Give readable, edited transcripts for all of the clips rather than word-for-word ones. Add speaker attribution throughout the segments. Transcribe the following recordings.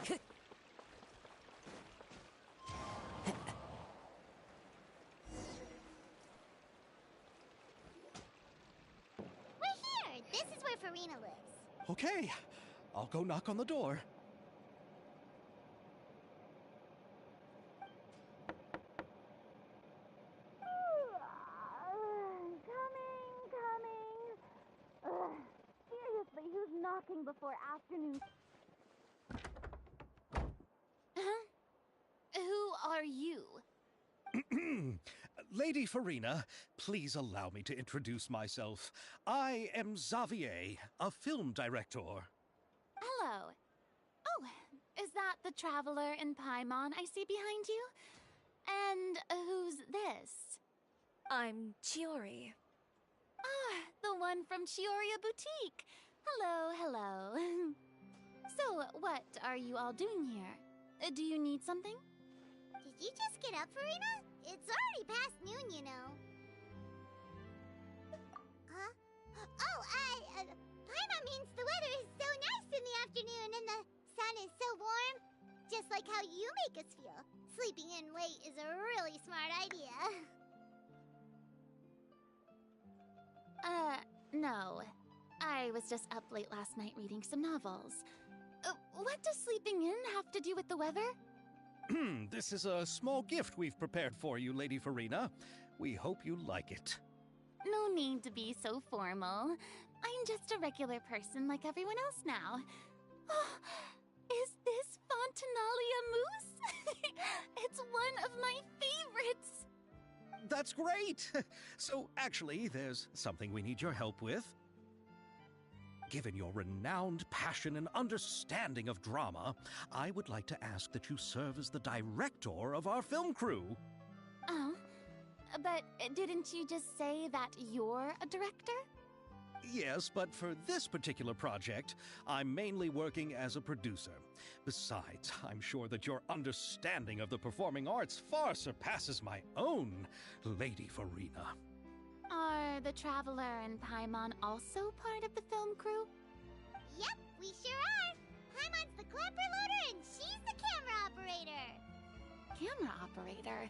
Speaker 1: We're here! This is where Farina lives.
Speaker 2: Okay, I'll go knock on the door.
Speaker 1: Coming. Seriously, who's knocking before afternoon?
Speaker 3: Huh? Who are you?
Speaker 2: Lady Farina, please allow me to introduce myself. I am Xavier, a film director.
Speaker 3: Hello. Oh, is that the traveler in Paimon I see behind you? And who's this?
Speaker 4: I'm Chiori.
Speaker 3: Ah, the one from Chioria Boutique. Hello, hello. So, what are you all doing here? Do you need something?
Speaker 1: Did you just get up, Farina? It's already past noon, you know. Huh? Oh, Paimon means the weather is so nice in the afternoon and the sun is so warm. Just like how you make us feel. Sleeping in late is a really smart idea.
Speaker 3: No. I was just up late last night reading some novels. What does sleeping in have to do with the weather?
Speaker 2: This is a small gift we've prepared for you, Lady Farina. We hope you like it.
Speaker 3: No need to be so formal. I'm just a regular person like everyone else now. Oh, is this Fontinalia mousse? It's one of my favorites.
Speaker 2: That's great! So, actually, there's something we need your help with. Given your renowned passion and understanding of drama, I would like to ask that you serve as the director of our film crew.
Speaker 3: Oh, but didn't you just say that you're a director?
Speaker 2: Yes, but for this particular project, I'm mainly working as a producer. Besides, I'm sure that your understanding of the performing arts far surpasses my own, Lady Farina.
Speaker 3: Are the Traveler and Paimon also part of the film crew?
Speaker 1: Yep, we sure are. Paimon's the clapper loader and she's the camera operator.
Speaker 3: Camera operator?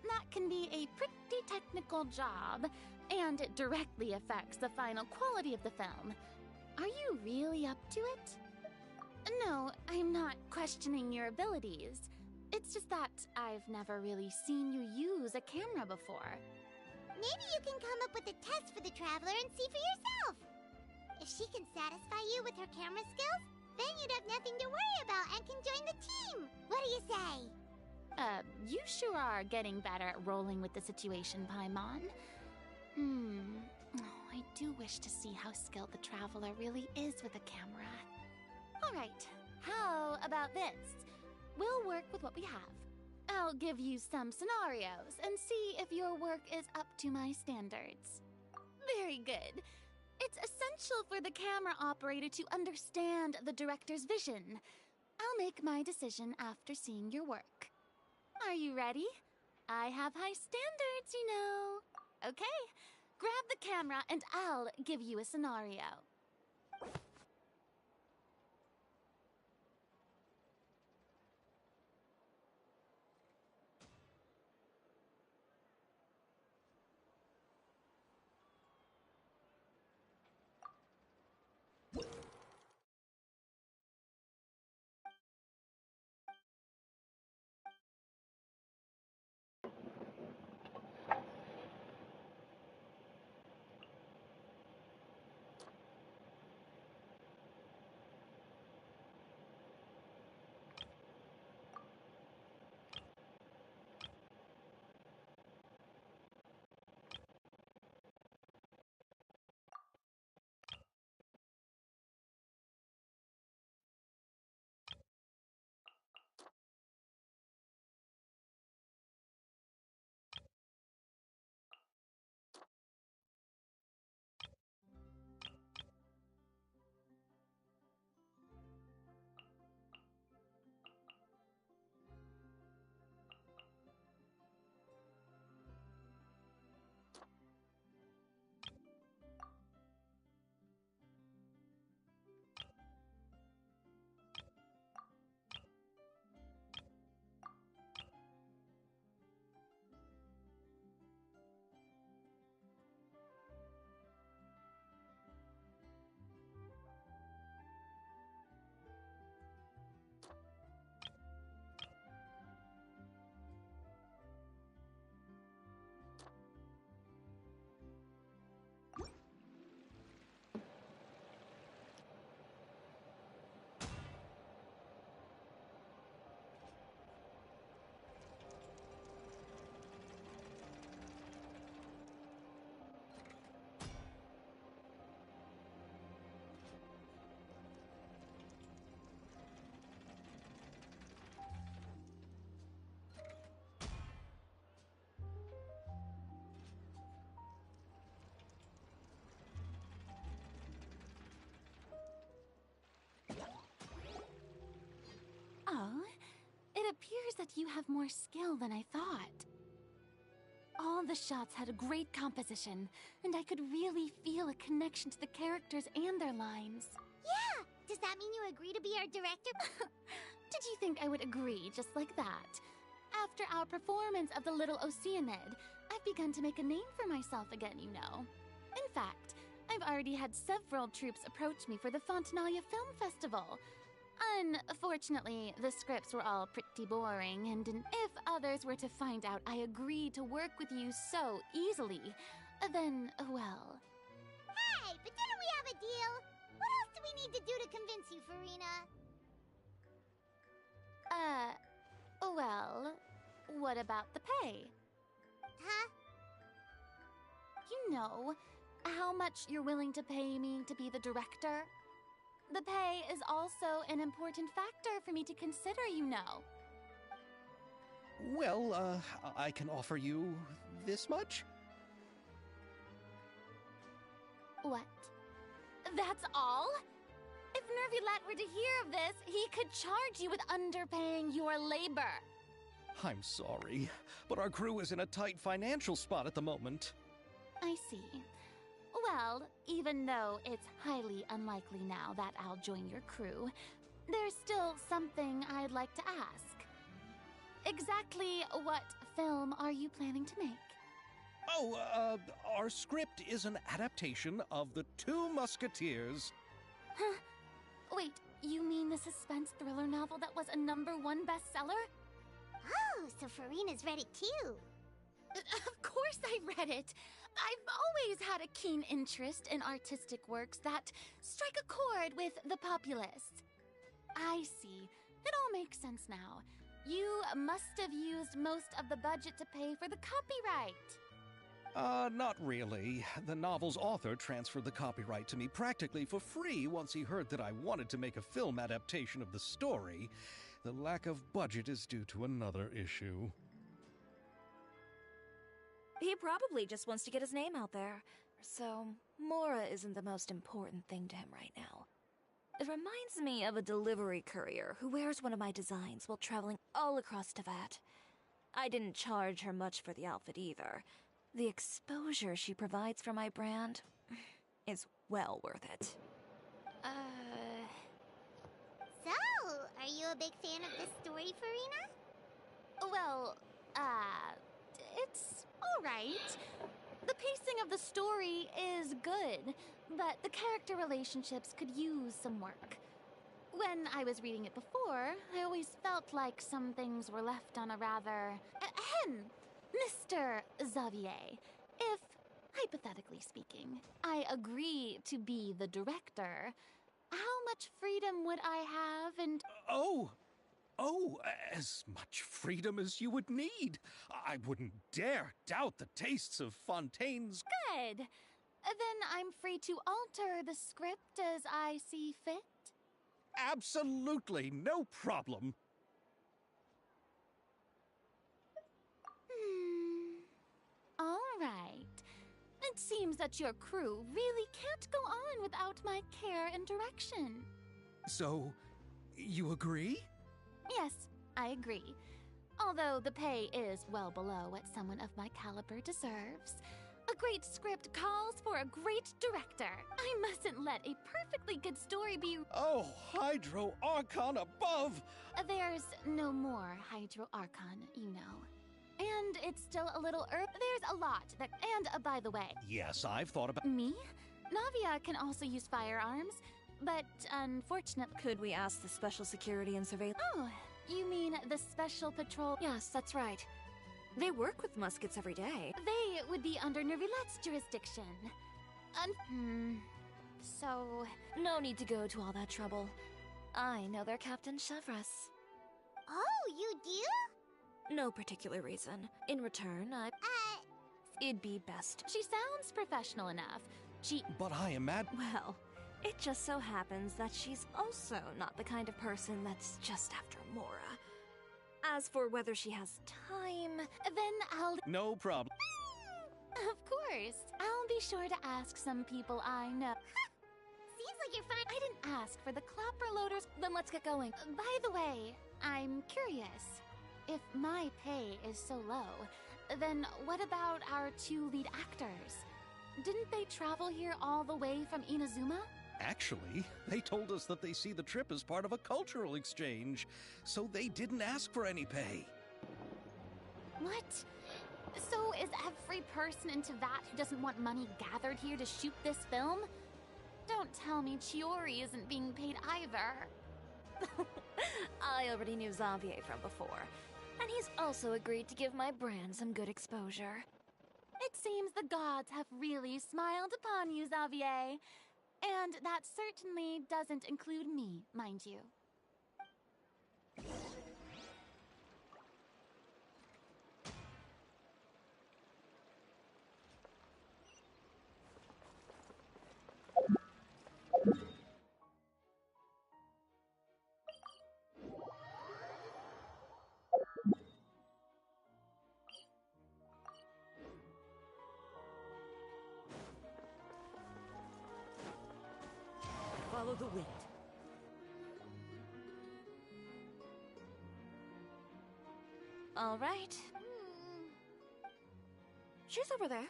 Speaker 3: That can be a pretty technical job, and it directly affects the final quality of the film. Are you really up to it? No, I'm not questioning your abilities. It's just that I've never really seen you use a camera before.
Speaker 1: Maybe you can come up with a test for the Traveler and see for yourself. If she can satisfy you with her camera skills, then you'd have nothing to worry about and can join the team. What do you say?
Speaker 3: You sure are getting better at rolling with the situation, Paimon. Oh, I do wish to see how skilled the Traveler really is with a camera. All right, how about this? We'll work with what we have. I'll give you some scenarios and see if your work is up to my standards. Very good. It's essential for the camera operator to understand the director's vision. I'll make my decision after seeing your work. Are you ready? I have high standards, you know. Okay, grab the camera and I'll give you a scenario. that you have more skill than I thought. All the shots had a great composition, and I could really feel a connection to the characters and their lines.
Speaker 1: Yeah! Does that mean you agree to be our director?
Speaker 3: Did you think I would agree just like that? After our performance of The Little Oceanid, I've begun to make a name for myself again, you know. In fact, I've already had several troops approach me for the Fontanalia Film Festival. Unfortunately, the scripts were all pretty boring, and if others were to find out I agreed to work with you so easily, then, well...
Speaker 1: Hey, but didn't we have a deal? What else do we need to do to convince you, Farina?
Speaker 3: Well, what about the pay?
Speaker 1: Huh?
Speaker 3: You know, how much you're willing to pay me to be the director? The pay is also an important factor for me to consider, you know.
Speaker 2: Well, I can offer you this much?
Speaker 3: What? That's all? If Nervilat were to hear of this, he could charge you with underpaying your labor.
Speaker 2: I'm sorry, but our crew is in a tight financial spot at the moment.
Speaker 3: I see. Well, even though it's highly unlikely now that I'll join your crew, there's still something I'd like to ask. Exactly what film are you planning to make?
Speaker 2: Oh, our script is an adaptation of The Two Musketeers.
Speaker 3: Huh? Wait, you mean the suspense thriller novel that was a #1 bestseller?
Speaker 1: Oh, so Farina's read it too.
Speaker 3: Of course I read it. I've always had a keen interest in artistic works that strike a chord with the populace. I see. It all makes sense now. You must have used most of the budget to pay for the copyright.
Speaker 2: Not really. The novel's author transferred the copyright to me practically for free once he heard that I wanted to make a film adaptation of the story. The lack of budget is due to another issue.
Speaker 4: He probably just wants to get his name out there. So, Mora isn't the most important thing to him right now. It reminds me of a delivery courier who wears one of my designs while traveling all across Teyvat. I didn't charge her much for the outfit either. The exposure she provides for my brand is well worth it.
Speaker 1: So, are you a big fan of this story, Farina?
Speaker 3: Well, it's alright. The pacing of the story is good, but the character relationships could use some work. When I was reading it before, I always felt like some things were left on a rather... Ahem! Mr. Xavier, if, hypothetically speaking, I agree to be the director, how much freedom would I have and...
Speaker 2: Oh, as much freedom as you would need. I wouldn't dare doubt the tastes of Fontaine's...
Speaker 3: Good! Then I'm free to alter the script as I see fit?
Speaker 2: Absolutely, no problem.
Speaker 3: All right. It seems that your crew really can't go on without my care and direction.
Speaker 2: So, you agree?
Speaker 3: Yes, I agree. Although the pay is well below what someone of my caliber deserves. A great script calls for a great director. I mustn't let a perfectly good story be...
Speaker 2: Oh, Hydro Archon above!
Speaker 3: There's no more Hydro Archon, you know. And it's still a little there's a lot that... And, by the way...
Speaker 2: Yes, I've thought about...
Speaker 3: Me? Navia can also use firearms, but unfortunately...
Speaker 4: Could we ask the Special Security and Surveillance?
Speaker 3: Oh, you mean the Special Patrol...
Speaker 4: Yes, that's right. They work with muskets every day.
Speaker 3: They would be under Nervilet's jurisdiction. So...
Speaker 4: No need to go to all that trouble. I know their Captain Chevres.
Speaker 1: Oh, you do?
Speaker 4: No particular reason. In return, it'd be best.
Speaker 3: She sounds professional enough.
Speaker 2: But I imagine...
Speaker 4: Well, it just so happens that she's also not the kind of person that's just after Mora. As for whether she has time...
Speaker 3: Then I'll...
Speaker 2: No problem.
Speaker 3: Of course. I'll be sure to ask some people I know.
Speaker 1: Seems like you're fine.
Speaker 3: I didn't ask for the clapper loaders.
Speaker 4: Then let's get going.
Speaker 3: By the way, I'm curious. If my pay is so low, then what about our 2 lead actors? Didn't they travel here all the way from Inazuma?
Speaker 2: Actually, they told us that they see the trip as part of a cultural exchange, so they didn't ask for any pay.
Speaker 3: What? So is every person into that who doesn't want money gathered here to shoot this film? Don't tell me Chiori isn't being paid either.
Speaker 4: I already knew Xavier from before, and he's also agreed to give my brand some good exposure.
Speaker 3: It seems the gods have really smiled upon you, Xavier. And that certainly doesn't include me, mind you.
Speaker 4: Follow the wind. All right. She's over there.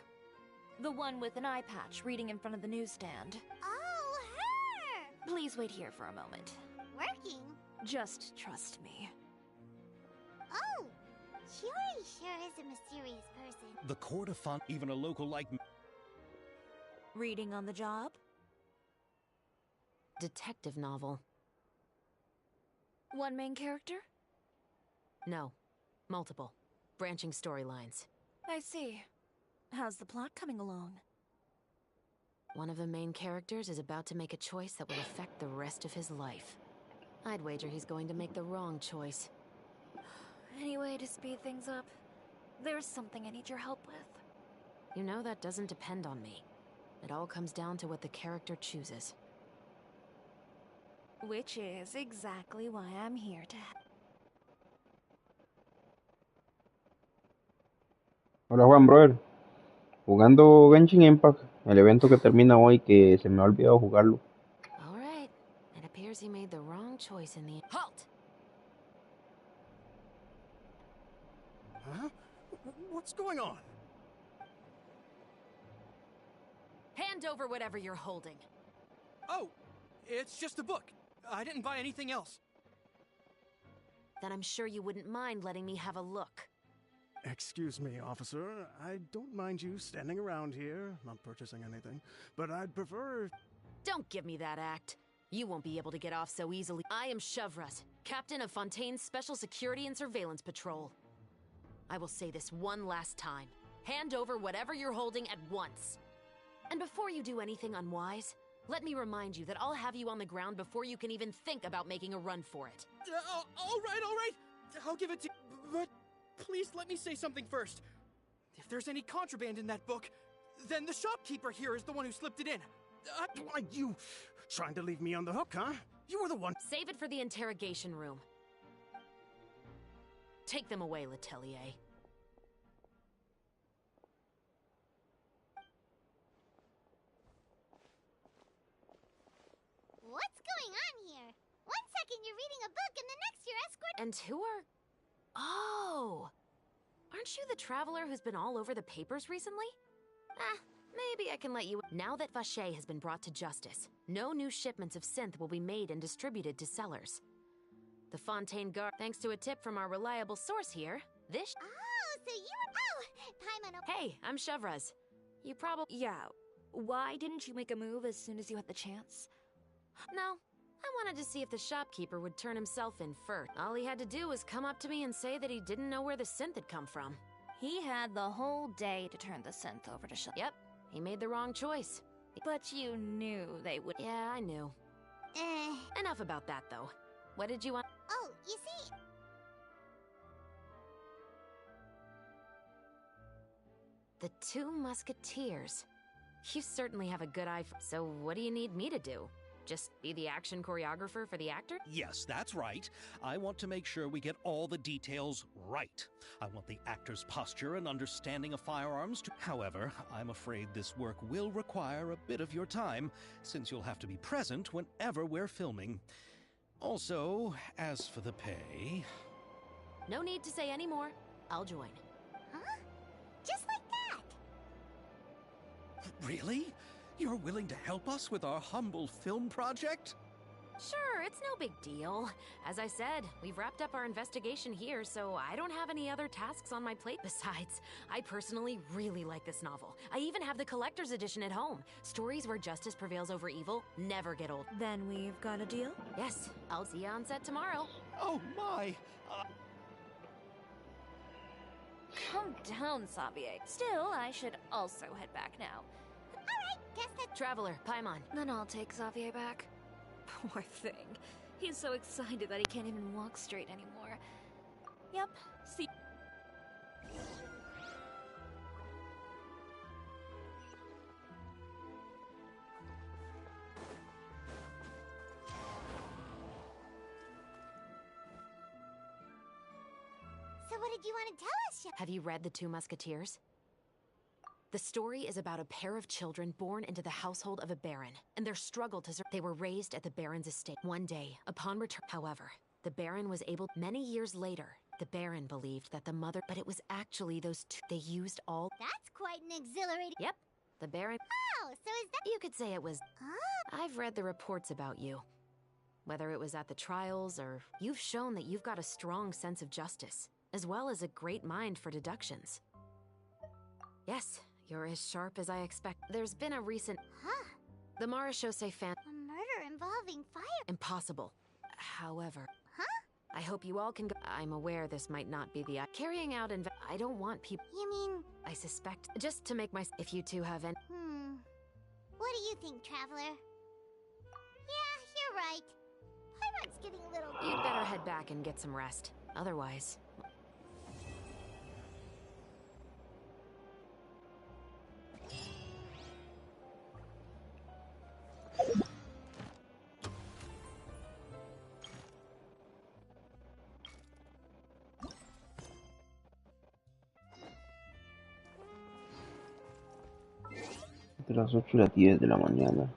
Speaker 4: The one with an eye patch reading in front of the newsstand.
Speaker 1: Oh, her!
Speaker 4: Please wait here for a moment.
Speaker 1: Working?
Speaker 4: Just trust me.
Speaker 1: Oh, Chiori sure is a mysterious person.
Speaker 2: The court of fun, even a local like me.
Speaker 4: Reading on the job?
Speaker 5: Detective novel.
Speaker 4: One main character?
Speaker 5: No. Multiple. Branching storylines.
Speaker 4: I see. How's the plot coming along?
Speaker 5: One of the main characters is about to make a choice that will affect the rest of his life. I'd wager he's going to make the wrong choice.
Speaker 4: Any way to speed things up? There's something I need your help with.
Speaker 5: You know that doesn't depend on me. It all comes down to what the character chooses.
Speaker 4: Which is exactly why I'm here to help.
Speaker 6: Hola Juan, brother. Jugando Genshin Impact, el evento que termina hoy que se me ha olvidado jugarlo.
Speaker 5: All right. It appears he made the wrong choice in the... Halt!
Speaker 2: Huh? What's going on?
Speaker 5: Hand over whatever you're holding.
Speaker 7: Oh, it's just a book. I didn't buy anything else.
Speaker 5: Then I'm sure you wouldn't mind letting me have a look.
Speaker 8: Excuse me, officer. I don't mind you standing around here, not purchasing anything, but I'd prefer...
Speaker 5: Don't give me that act. You won't be able to get off so easily. I am Chevras, captain of Fontaine's Special Security and Surveillance Patrol. I will say this one last time. Hand over whatever you're holding at once. And before you do anything unwise, let me remind you that I'll have you on the ground before you can even think about making a run for it.
Speaker 7: All right. I'll give it to you, but please let me say something first. If there's any contraband in that book, then the shopkeeper here is the one who slipped it in.
Speaker 8: Why, you trying to leave me on the hook, huh? You were the one...
Speaker 5: Save it for the interrogation room. Take them away, Letelier.
Speaker 1: What's going on here? One second you're reading a book and the next you're escorting...
Speaker 5: And who are... Oh! Aren't you the traveler who's been all over the papers recently? Maybe I can let you... Now that Vacher has been brought to justice, no new shipments of synth will be made and distributed to sellers. The Fontaine Guard, thanks to a tip from our reliable source here, this...
Speaker 1: Oh, so you were... Oh, Paimon...
Speaker 5: Hey, I'm Chevras. You probably...
Speaker 4: Yeah, why didn't you make a move as soon as you had the chance?
Speaker 5: No, I wanted to see if the shopkeeper would turn himself in first. All he had to do was come up to me and say that he didn't know where the synth had come from.
Speaker 4: He had the whole day to turn the synth over to
Speaker 5: Yep, he made the wrong choice.
Speaker 4: But you knew they would...
Speaker 5: Yeah, I knew. Enough about that, though. What did you want?
Speaker 1: Oh, you see...
Speaker 5: The Two Musketeers. You certainly have a good eye for... So what do you need me to do? Just be the action choreographer for the actor?
Speaker 2: Yes, that's right. I want to make sure we get all the details right. I want the actor's posture and understanding of firearms to... However, I'm afraid this work will require a bit of your time, since you'll have to be present whenever we're filming. Also, as for the pay...
Speaker 5: No need to say any more. I'll join.
Speaker 1: Huh? Just like that?
Speaker 2: Really? You're willing to help us with our humble film project?
Speaker 5: Sure, it's no big deal. As I said, we've wrapped up our investigation here, so I don't have any other tasks on my plate. Besides, I personally really like this novel. I even have the collector's edition at home. Stories where justice prevails over evil never get old.
Speaker 4: Then we've got a deal?
Speaker 5: Yes, I'll see you on set tomorrow.
Speaker 2: Oh my!
Speaker 4: Calm down, Xavier. Still, I should also head back now.
Speaker 1: Alright, guess that.
Speaker 5: Traveler, Paimon.
Speaker 4: Then I'll take Xavier back. Poor thing. He's so excited that he can't even walk straight anymore. Yep, see.
Speaker 1: So what did you want to tell us,
Speaker 5: Have you read The Two Musketeers? The story is about a pair of children born into the household of a baron, and their struggle to survive. They were raised at the baron's estate. One day, upon return, however, the baron was able. Many years later, the baron believed that the mother, but it was actually those two. They used all.
Speaker 1: That's quite an exhilarating.
Speaker 5: Yep, the baron.
Speaker 1: Oh, so is that?
Speaker 5: You could say it was.
Speaker 1: Oh,
Speaker 5: I've read the reports about you. Whether it was at the trials or you've shown that you've got a strong sense of justice, as well as a great mind for deductions. Yes. You're as sharp as I expect. There's been a recent...
Speaker 1: huh?
Speaker 5: The Marechaussee fan...
Speaker 1: A murder involving fire.
Speaker 5: Impossible. However...
Speaker 1: Huh?
Speaker 5: I hope you all can go... I'm aware this might not be the... Carrying out I don't want people...
Speaker 1: You mean?
Speaker 5: I suspect... Just to make my... If you two have any...
Speaker 1: What do you think, Traveler? Yeah, you're right. Pyrot's getting a little...
Speaker 5: You'd better head back and get some rest. Otherwise...
Speaker 6: Entre las 8 y las 10 de la mañana.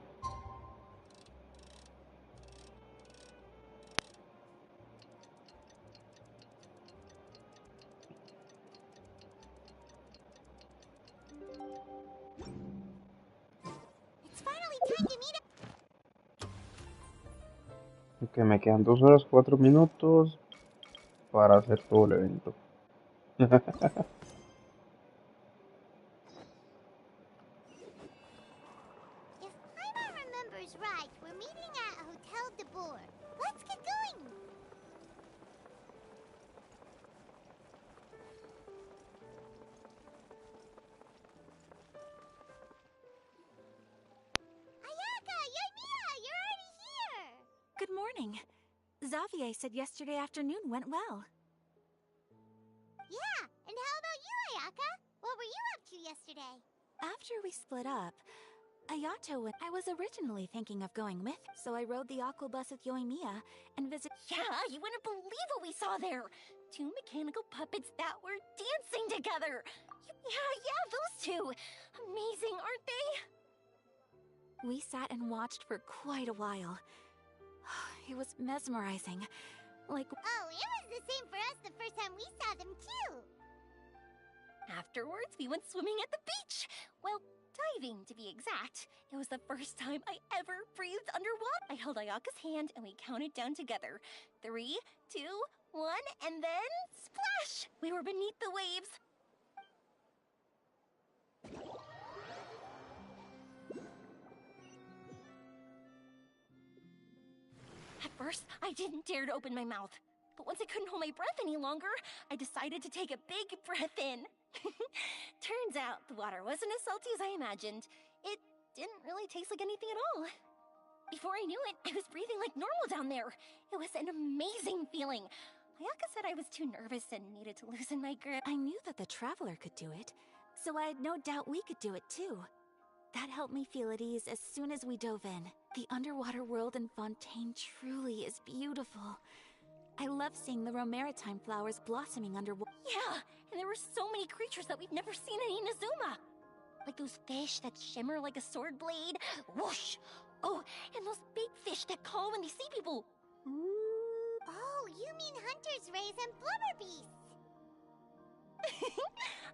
Speaker 1: It's finally time to meet up.
Speaker 6: Ok, me quedan 2 horas 4 minutos para hacer todo el evento.
Speaker 1: If Paimon remembers right, we're meeting at Hotel de Boer. Let's get going. Ayaka, Yoimiya, you're already here.
Speaker 9: Good morning. Xavier said yesterday afternoon went well.
Speaker 1: Yeah, and how about you, Ayaka? What were you up to yesterday?
Speaker 9: After we split up, Ayato and I was originally thinking of going with, so I rode the aqua bus with Yoimiya and visited.
Speaker 10: Yeah, you wouldn't believe what we saw there. Two mechanical puppets that were dancing together. Yeah, those two. Amazing, aren't they?
Speaker 9: We sat and watched for quite a while. It was mesmerizing. Like,
Speaker 1: Oh, it was the same for us the first time we saw them, too.
Speaker 10: Afterwards, we went swimming at the beach. Well, diving, to be exact. It was the first time I ever breathed underwater. I held Ayaka's hand and we counted down together. 3, 2, 1, and then splash! We were beneath the waves. At first, I didn't dare to open my mouth. But once I couldn't hold my breath any longer, I decided to take a big breath in. Turns out the water wasn't as salty as I imagined. It didn't really taste like anything at all. Before I knew it, I was breathing like normal down there. It was an amazing feeling. Ayaka said I was too nervous and needed to loosen my grip.
Speaker 9: I knew that the Traveler could do it, so I had no doubt we could do it too. That helped me feel at ease as soon as we dove in. The underwater world in Fontaine truly is beautiful. I love seeing the romaritime flowers blossoming underwater.
Speaker 10: Yeah, and there were so many creatures that we've never seen in Inazuma. Like those fish that shimmer like a sword blade. Whoosh! Oh, and those big fish that call when they see people.
Speaker 1: Oh, you mean honey hunters raise and blubber beasts.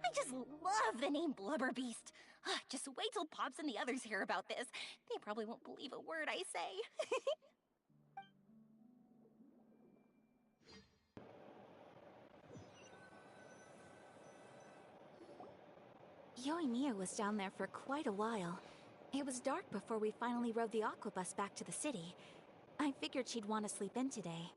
Speaker 10: I just love the name Blubber Beast. Just wait till Pops and the others hear about this. They probably won't believe a word I say.
Speaker 9: Yoimiya was down there for quite a while. It was dark before we finally rode the aqua bus back to the city. I figured she'd want to sleep in today.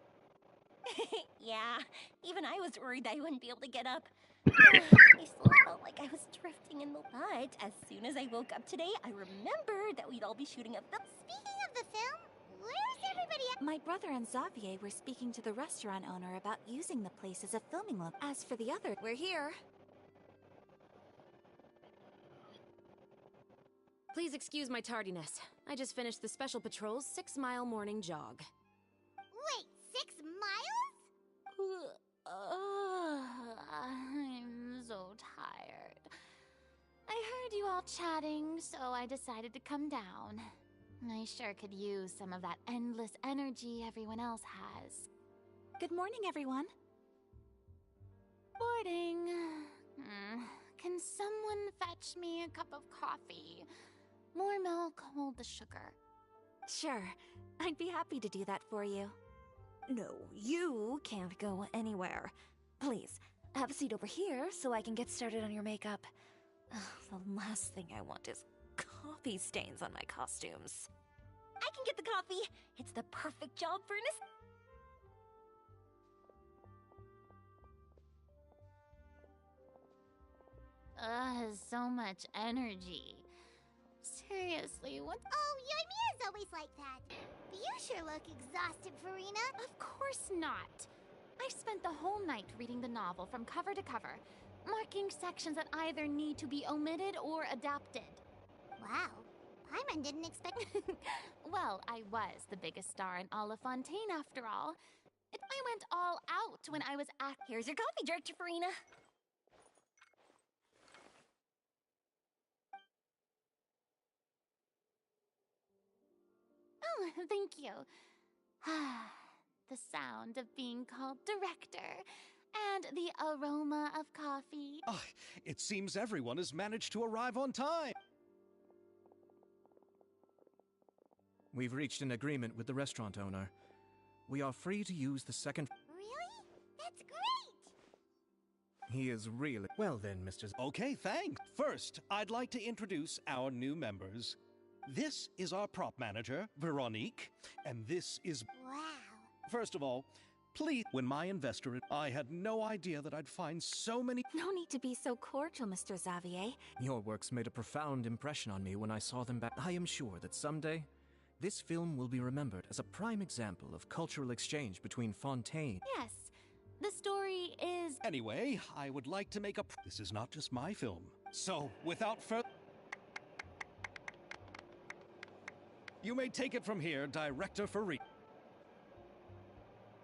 Speaker 10: Yeah, even I was worried that I wouldn't be able to get up. I still felt like I was drifting in the but as soon as I woke up today, I remembered that we'd all be shooting a film.
Speaker 1: Speaking of the film, where's everybody at?
Speaker 9: My brother and Xavier were speaking to the restaurant owner about using the place as a filming location. As for the other,
Speaker 4: We're here. Please excuse my tardiness. I just finished the Special Patrol's 6-mile morning jog.
Speaker 1: Wait, 6 miles?
Speaker 3: I'm so tired. I heard you all chatting, so I decided to come down. I sure could use some of that endless energy everyone else has.
Speaker 9: good morning, everyone.
Speaker 3: Boarding. Can someone fetch me a cup of coffee? More milk, hold the sugar.
Speaker 9: Sure, I'd be happy to do that for you.
Speaker 4: No, you can't go anywhere. Please, have a seat over here so I can get started on your makeup. The last thing I want is coffee stains on my costumes.
Speaker 10: I can get the coffee. It's the perfect job for an
Speaker 3: So much energy. Seriously, what?
Speaker 1: Oh, Yoimiya's always like that. But you sure look exhausted, Farina.
Speaker 3: Of course not. I spent the whole night reading the novel from cover to cover, marking sections that either need to be omitted or adapted.
Speaker 1: Wow, Paimon didn't expect.
Speaker 3: Well, I was the biggest star in all of Fontaine after all. I went all out when I was at.
Speaker 10: Here's your coffee, Director Farina.
Speaker 3: Oh, thank you. The sound of being called director, and the aroma of coffee.
Speaker 2: Ah, it seems everyone has managed to arrive on time.
Speaker 7: We've reached an agreement with the restaurant owner. We are free to use the second...
Speaker 1: Really? That's great!
Speaker 7: He is really... Well then, Mr.
Speaker 2: Okay, thanks. First, I'd like to introduce our new members. This is our prop manager, Veronique, and this is...
Speaker 1: Wow.
Speaker 2: First of all, please, when my investor... I had no idea that I'd find so many...
Speaker 9: No need to be so cordial, Mr. Xavier.
Speaker 7: Your works made a profound impression on me when I saw them back. I am sure that someday, this film will be remembered as a prime example of cultural exchange between Fontaine.
Speaker 3: Yes, the story is...
Speaker 2: Anyway, I would like to make a... This is not just my film. So, without further... You may take it from here, Director Farina.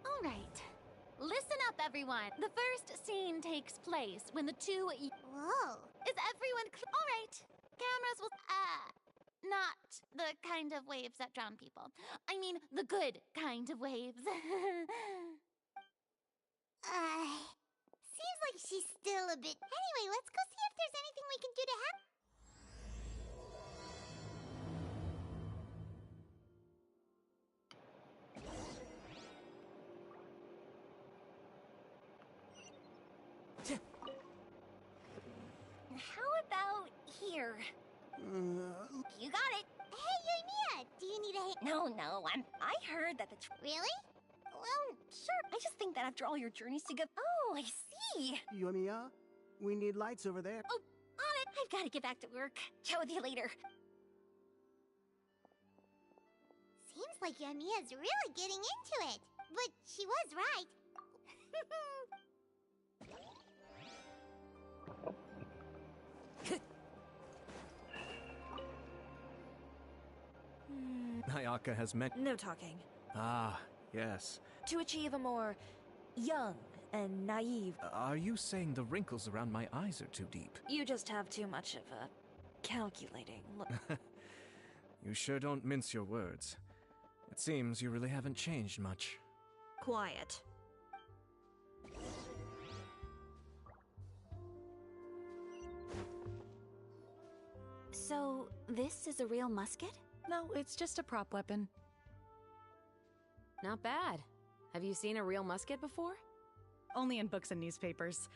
Speaker 3: All right. Listen up, everyone. The first scene takes place when the two...
Speaker 1: Whoa.
Speaker 3: Is everyone all right? Cameras will... Not the kind of waves that drown people. I mean, the good kind of waves.
Speaker 1: Seems like she's still a bit... Anyway, let's go see if there's anything we can do to help.
Speaker 10: How about here? You got it.
Speaker 1: Hey, Yoimiya, do you need a hand?
Speaker 10: No, I heard that the...
Speaker 1: Really?
Speaker 10: Well, sure. I just think that after all your journeys to go... Oh, I see.
Speaker 8: Yoimiya, we need lights over there.
Speaker 10: Oh, on it. I've got to get back to work. Chat with you later.
Speaker 1: Seems like Yoimiya's really getting into it. But she was right.
Speaker 7: Ayaka has met...
Speaker 4: No talking.
Speaker 7: Ah, yes.
Speaker 4: To achieve a more young and naive...
Speaker 7: Are you saying the wrinkles around my eyes are too deep?
Speaker 4: You just have too much of a calculating look.
Speaker 7: You sure don't mince your words. It seems you really haven't changed much.
Speaker 4: Quiet.
Speaker 9: So, this is a real musket?
Speaker 11: No, it's just a prop weapon.
Speaker 5: Not bad. Have you seen a real musket before?
Speaker 11: Only in books and newspapers.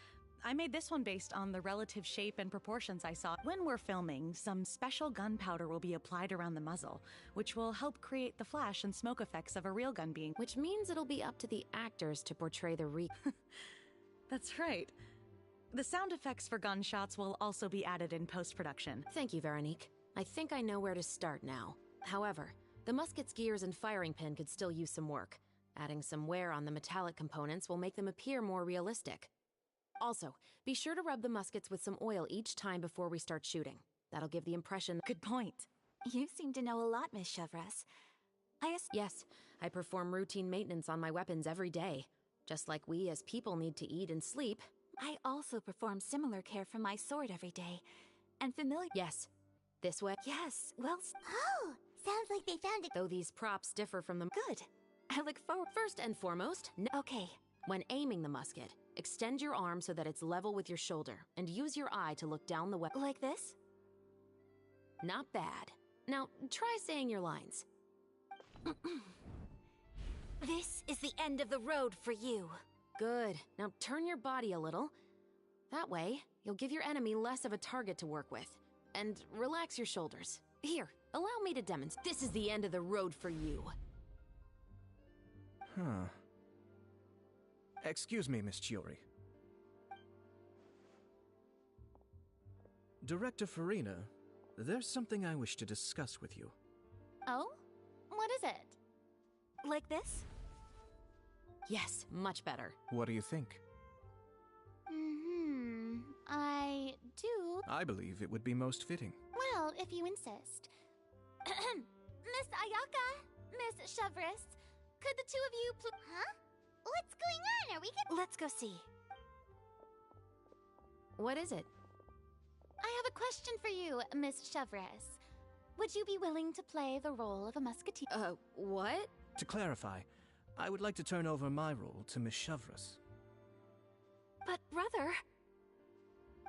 Speaker 11: I made this one based on the relative shape and proportions I saw. When we're filming, some special gunpowder will be applied around the muzzle, which will help create the flash and smoke effects of a real gun being.
Speaker 5: Which means it'll be up to the actors to portray the
Speaker 11: That's right. The sound effects for gunshots will also be added in post-production.
Speaker 5: Thank you, Veronique. I think I know where to start now. However, the musket's gears and firing pin could still use some work. Adding some wear on the metallic components will make them appear more realistic. Also, be sure to rub the muskets with some oil each time before we start shooting. That'll give the impression—
Speaker 11: Good point.
Speaker 9: You seem to know a lot, Miss Chevres.
Speaker 5: Yes, I perform routine maintenance on my weapons every day. Just like we as people need to eat and sleep.
Speaker 9: I also perform similar care for my sword every day. And familiar—
Speaker 5: Yes. This way?
Speaker 9: Yes, well—
Speaker 1: Oh, sounds like they found it.
Speaker 5: Though these props differ from them—
Speaker 9: Good. I look forward—
Speaker 5: First and foremost—
Speaker 9: Okay.
Speaker 5: When aiming the musket, extend your arm so that it's level with your shoulder, and use your eye to look down the weapon.
Speaker 9: Like this?
Speaker 5: Not bad. Now, try saying your lines.
Speaker 9: This is the end of the road for you.
Speaker 5: Good. Now turn your body a little. That way, you'll give your enemy less of a target to work with. And relax your shoulders. Here, allow me to demonstrate. This is the end of the road for you.
Speaker 12: Huh. Excuse me, Miss Chiori. Director Farina, there's something I wish to discuss with you.
Speaker 3: Oh? What is it?
Speaker 9: Like this?
Speaker 5: Yes, much better.
Speaker 12: What do you think?
Speaker 3: I do.
Speaker 12: I believe it would be most fitting.
Speaker 3: Well, if you insist. Miss Ayaka, Miss Chevres, could the two of you
Speaker 1: Huh? What's going on? Are we gonna—
Speaker 9: Let's go see.
Speaker 5: What is it?
Speaker 3: I have a question for you, Miss Chevres. Would you be willing to play the role of a musketeer?
Speaker 5: What?
Speaker 12: To clarify, I would like to turn over my role to Miss Chevres.
Speaker 9: But, brother—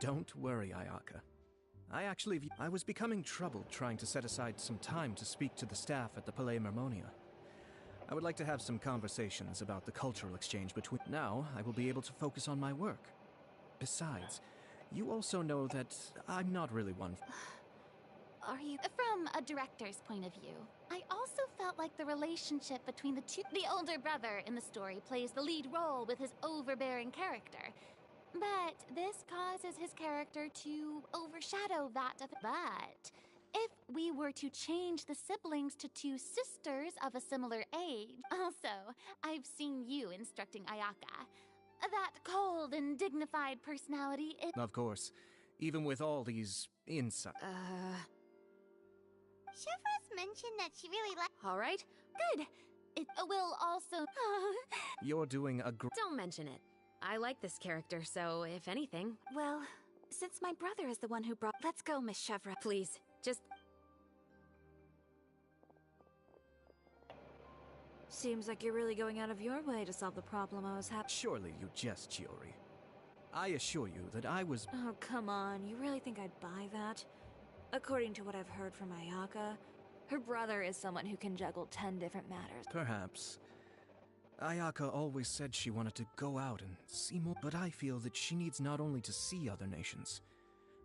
Speaker 12: Don't worry, Ayaka. I was becoming troubled trying to set aside some time to speak to the staff at the Palais Mermonia. I would like to have some conversations about the cultural exchange between— Now, I will be able to focus on my work. Besides, you also know that I'm not really one—
Speaker 3: Are you— From a director's point of view, I also felt like the relationship between the two— The older brother in the story plays the lead role with his overbearing character. But this causes his character to overshadow that of— But if we were to change the siblings to two sisters of a similar age— Also, I've seen you instructing Ayaka. That cold and dignified personality—
Speaker 12: Of course, even with all these insights.
Speaker 1: Chevres mentioned that she really liked—
Speaker 5: All right.
Speaker 3: Good. It will also—
Speaker 12: You're doing a
Speaker 5: Don't mention it. I like this character, so if anything—
Speaker 9: Well, since my brother is the one who brought— Let's go, Miss Chevres.
Speaker 5: Please, just—
Speaker 4: Seems like you're really going out of your way to solve the problem I was having.
Speaker 12: Surely you jest, Chiori. I assure you that I was—
Speaker 4: Oh, come on. You really think I'd buy that? According to what I've heard from Ayaka, her brother is someone who can juggle 10 different matters.
Speaker 12: Perhaps. Ayaka always said she wanted to go out and see more, but I feel that she needs not only to see other nations,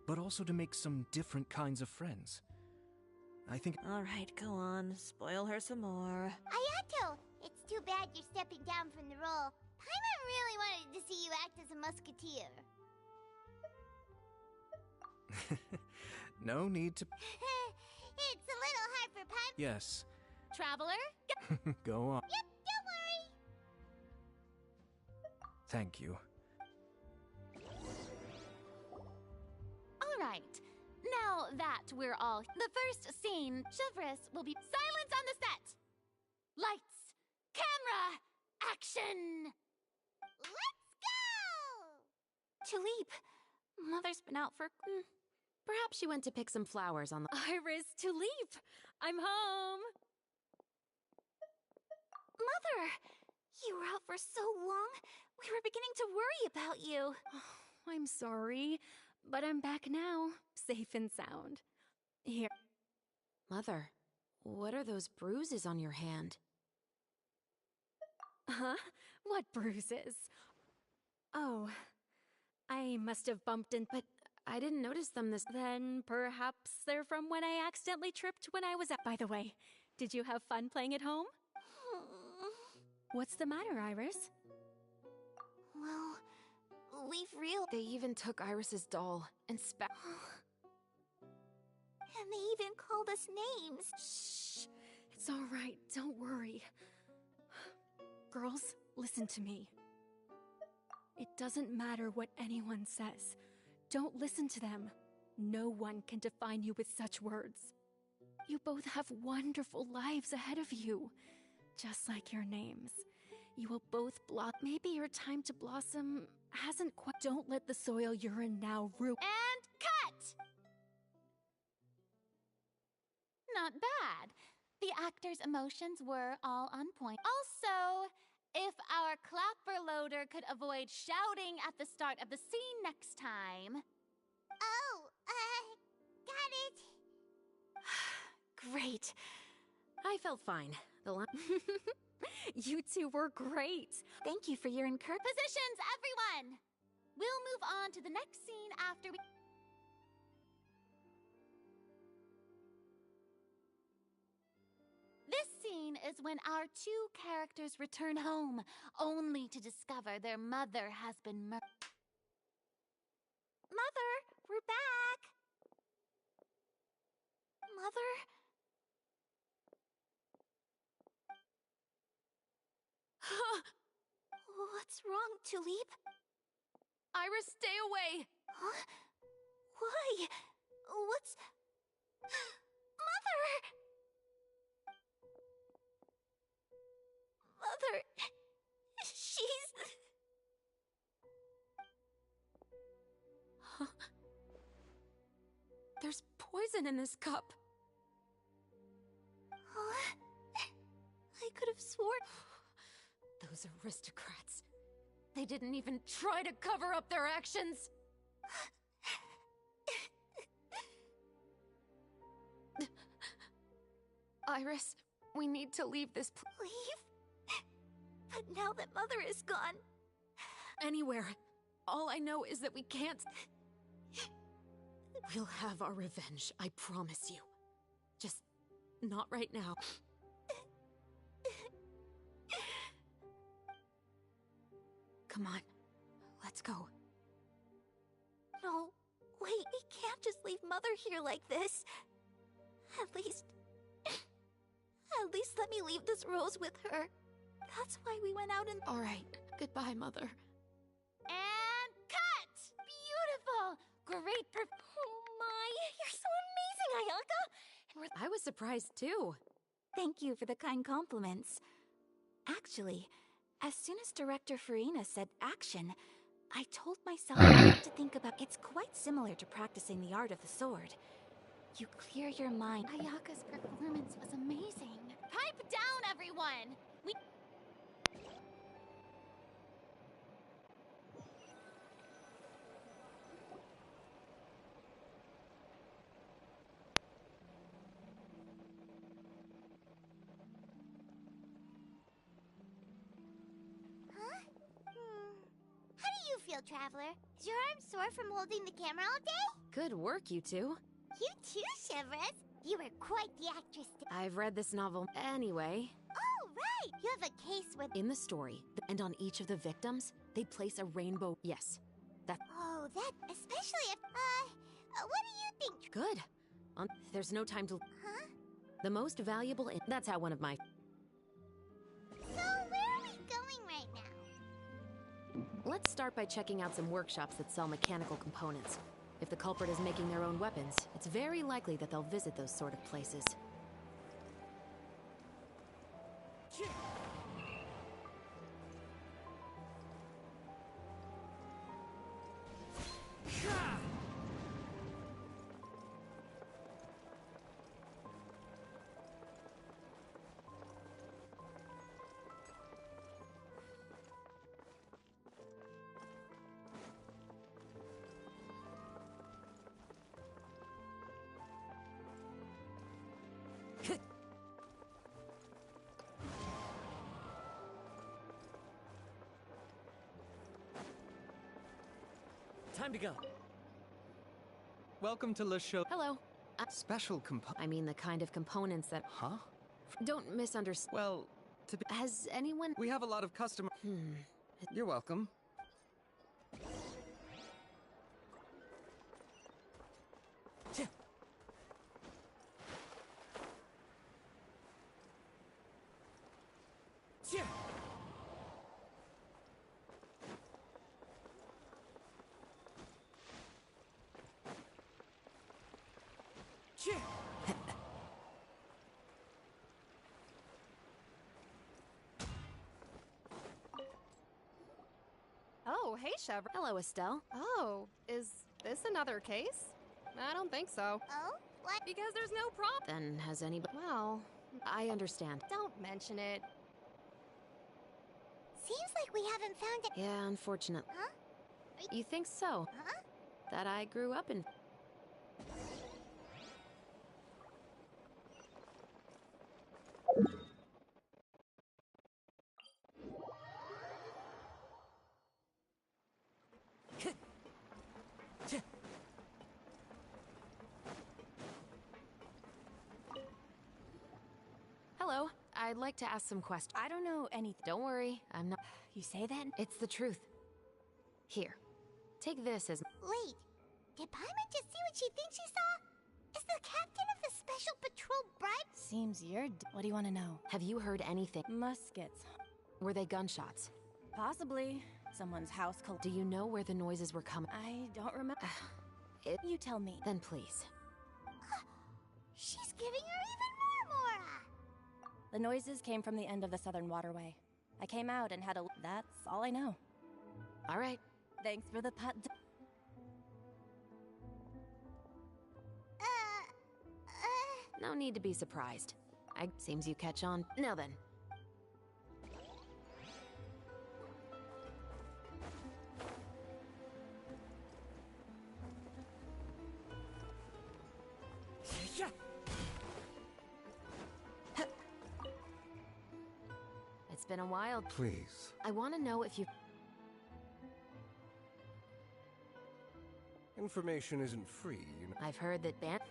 Speaker 12: but also to make some different kinds of friends. I think—
Speaker 4: All right, go on. Spoil her some more.
Speaker 1: Ayato, it's too bad you're stepping down from the role. Paimon really wanted to see you act as a musketeer.
Speaker 12: No need to—
Speaker 1: It's a little hard for Paimon—
Speaker 12: Yes.
Speaker 3: Traveler?
Speaker 12: Go on.
Speaker 1: Yep, don't worry.
Speaker 12: Thank you.
Speaker 3: All right. Now that we're all— The first scene, Chevres will be— Silence on the set! Lights! Camera! Action!
Speaker 1: Let's go!
Speaker 9: Tulip, Mother's been out for—
Speaker 5: Perhaps she went to pick some flowers on the—
Speaker 10: Iris Tulip! I'm home!
Speaker 9: Mother! You were out for so long, we were beginning to worry about you.
Speaker 10: I'm sorry, but I'm back now, safe and sound.
Speaker 5: Here. Mother, what are those bruises on your hand?
Speaker 13: Huh? What bruises? Oh, I must have bumped in,
Speaker 5: But I didn't notice them this.
Speaker 13: then perhaps they're from when I accidentally tripped when I was out. By the way, did you have fun playing at home? What's the matter, Iris?
Speaker 1: Well,
Speaker 5: They even took Iris's doll and
Speaker 1: And they even called us names.
Speaker 13: Shh. It's all right. Don't worry. Girls, listen to me. It doesn't matter what anyone says. Don't listen to them. No one can define you with such words. You both have wonderful lives ahead of you. Just like your names. You will both blossom. Maybe your time to blossom hasn't quite. Don't let the soil you're in now ruin.
Speaker 3: And cut! Not bad. The actors' emotions were all on point. Also, if our clapper loader could avoid shouting at the start of the scene next time.
Speaker 1: Oh, got it.
Speaker 13: Great.
Speaker 5: I felt fine.
Speaker 13: You two were great. Thank you for your encouragement.
Speaker 3: Positions, everyone! We'll move on to the next scene after we... This scene is when our two characters return home, only to discover their mother has been murdered.
Speaker 1: Mother, we're back. Mother? What's wrong, Tulip?
Speaker 5: Iris, stay away!
Speaker 1: Huh? Why? What's... Mother! Mother... She's...
Speaker 5: Huh? There's poison in this cup.
Speaker 1: Huh? I could have sworn...
Speaker 5: Those aristocrats. They didn't even try to cover up their actions. Iris, we need to leave this place.
Speaker 1: Leave? But now that Mother is gone...
Speaker 5: Anywhere. All I know is that we can't... We'll have our revenge, I promise you. Just not right now. Come on, let's go.
Speaker 1: No, wait, we can't just leave Mother here like this. At least let me leave this rose with her. That's why we went out and...
Speaker 5: All right, goodbye, Mother.
Speaker 3: And cut! Beautiful! Great
Speaker 10: Oh my, you're so amazing, Ayaka! And
Speaker 5: I was surprised too.
Speaker 9: Thank you for the kind compliments. Actually, as soon as Director Farina said action, I told myself not to think about it's quite similar to practicing the art of the sword. You clear your mind.
Speaker 3: Ayaka's performance was amazing. Pipe down, everyone!
Speaker 1: How do you feel, Traveler? Is your arm sore from holding the camera all day?
Speaker 5: Good work, you two.
Speaker 1: You too, Shivers. You were quite the actress.
Speaker 5: I've read this novel. Anyway,
Speaker 1: Oh, right! You have a case with...
Speaker 5: in the story, and on each of the victims, they place a rainbow. Yes, that.
Speaker 1: Oh, that... Especially if... what do you think?
Speaker 5: Good. There's no time to.
Speaker 1: Huh?
Speaker 5: The most valuable. That's how one of my.
Speaker 1: So, where are we going right now?
Speaker 5: Let's start by checking out some workshops that sell mechanical components. If the culprit is making their own weapons, it's very likely that they'll visit those sort of places.
Speaker 12: Time to go. Welcome to Le Show.
Speaker 3: Hello.
Speaker 12: Special
Speaker 5: I mean the kind of components that...
Speaker 12: Huh?
Speaker 5: Don't misunderstand.
Speaker 12: Well,
Speaker 5: Has anyone...
Speaker 12: We have a lot of customer... You're welcome.
Speaker 14: Oh, hey, Chevron.
Speaker 5: Hello, Estelle.
Speaker 14: Oh, is this another case? I don't think so.
Speaker 1: Oh? What?
Speaker 14: Because there's no problem.
Speaker 5: Then has anybody...
Speaker 14: Well,
Speaker 5: I understand.
Speaker 14: don't mention it.
Speaker 1: Seems like we haven't found it.
Speaker 5: Yeah, unfortunate.
Speaker 1: Huh?
Speaker 5: You think so?
Speaker 1: Huh?
Speaker 5: That I grew up in... Hello. I'd like to ask some questions.
Speaker 9: I don't know anything.
Speaker 5: Don't worry, I'm not...
Speaker 9: You say that?
Speaker 5: It's the truth. Here. Take this as...
Speaker 1: Wait, did Paimon just see what she thinks she saw? Is the captain of the Special Patrol bribe?
Speaker 9: Seems you're what do you want to know?
Speaker 5: Have you heard anything?
Speaker 9: Muskets.
Speaker 5: Were they gunshots?
Speaker 9: Possibly. Someone's house
Speaker 5: Do you know where the noises were coming?
Speaker 9: I don't remember. You tell me.
Speaker 5: Then please.
Speaker 1: She's giving her even more Mora!
Speaker 9: The noises came from the end of the Southern Waterway. I came out and had a... That's all I know.
Speaker 5: All right.
Speaker 9: Thanks for the pat...
Speaker 5: No need to be surprised. Seems you catch on. Now then. It's been a while.
Speaker 15: Please.
Speaker 5: I want to know if you...
Speaker 15: Information isn't free, you know.
Speaker 5: I've heard that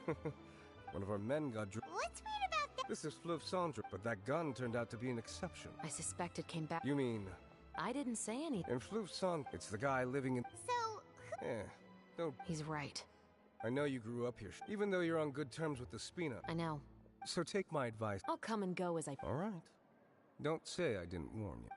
Speaker 15: One of our men got
Speaker 1: What's weird about that?
Speaker 15: This is Fleuve Sandra, but that gun turned out to be an exception.
Speaker 5: I suspect it came back.
Speaker 15: You mean...
Speaker 5: I didn't say anything.
Speaker 15: In Fleuve Sandra, it's the guy living in...
Speaker 1: So...
Speaker 15: don't...
Speaker 5: He's right.
Speaker 15: I know you grew up here, even though you're on good terms with the Spina.
Speaker 5: I know.
Speaker 15: So take my advice.
Speaker 5: I'll come and go as I...
Speaker 15: All right. Don't say I didn't warn you.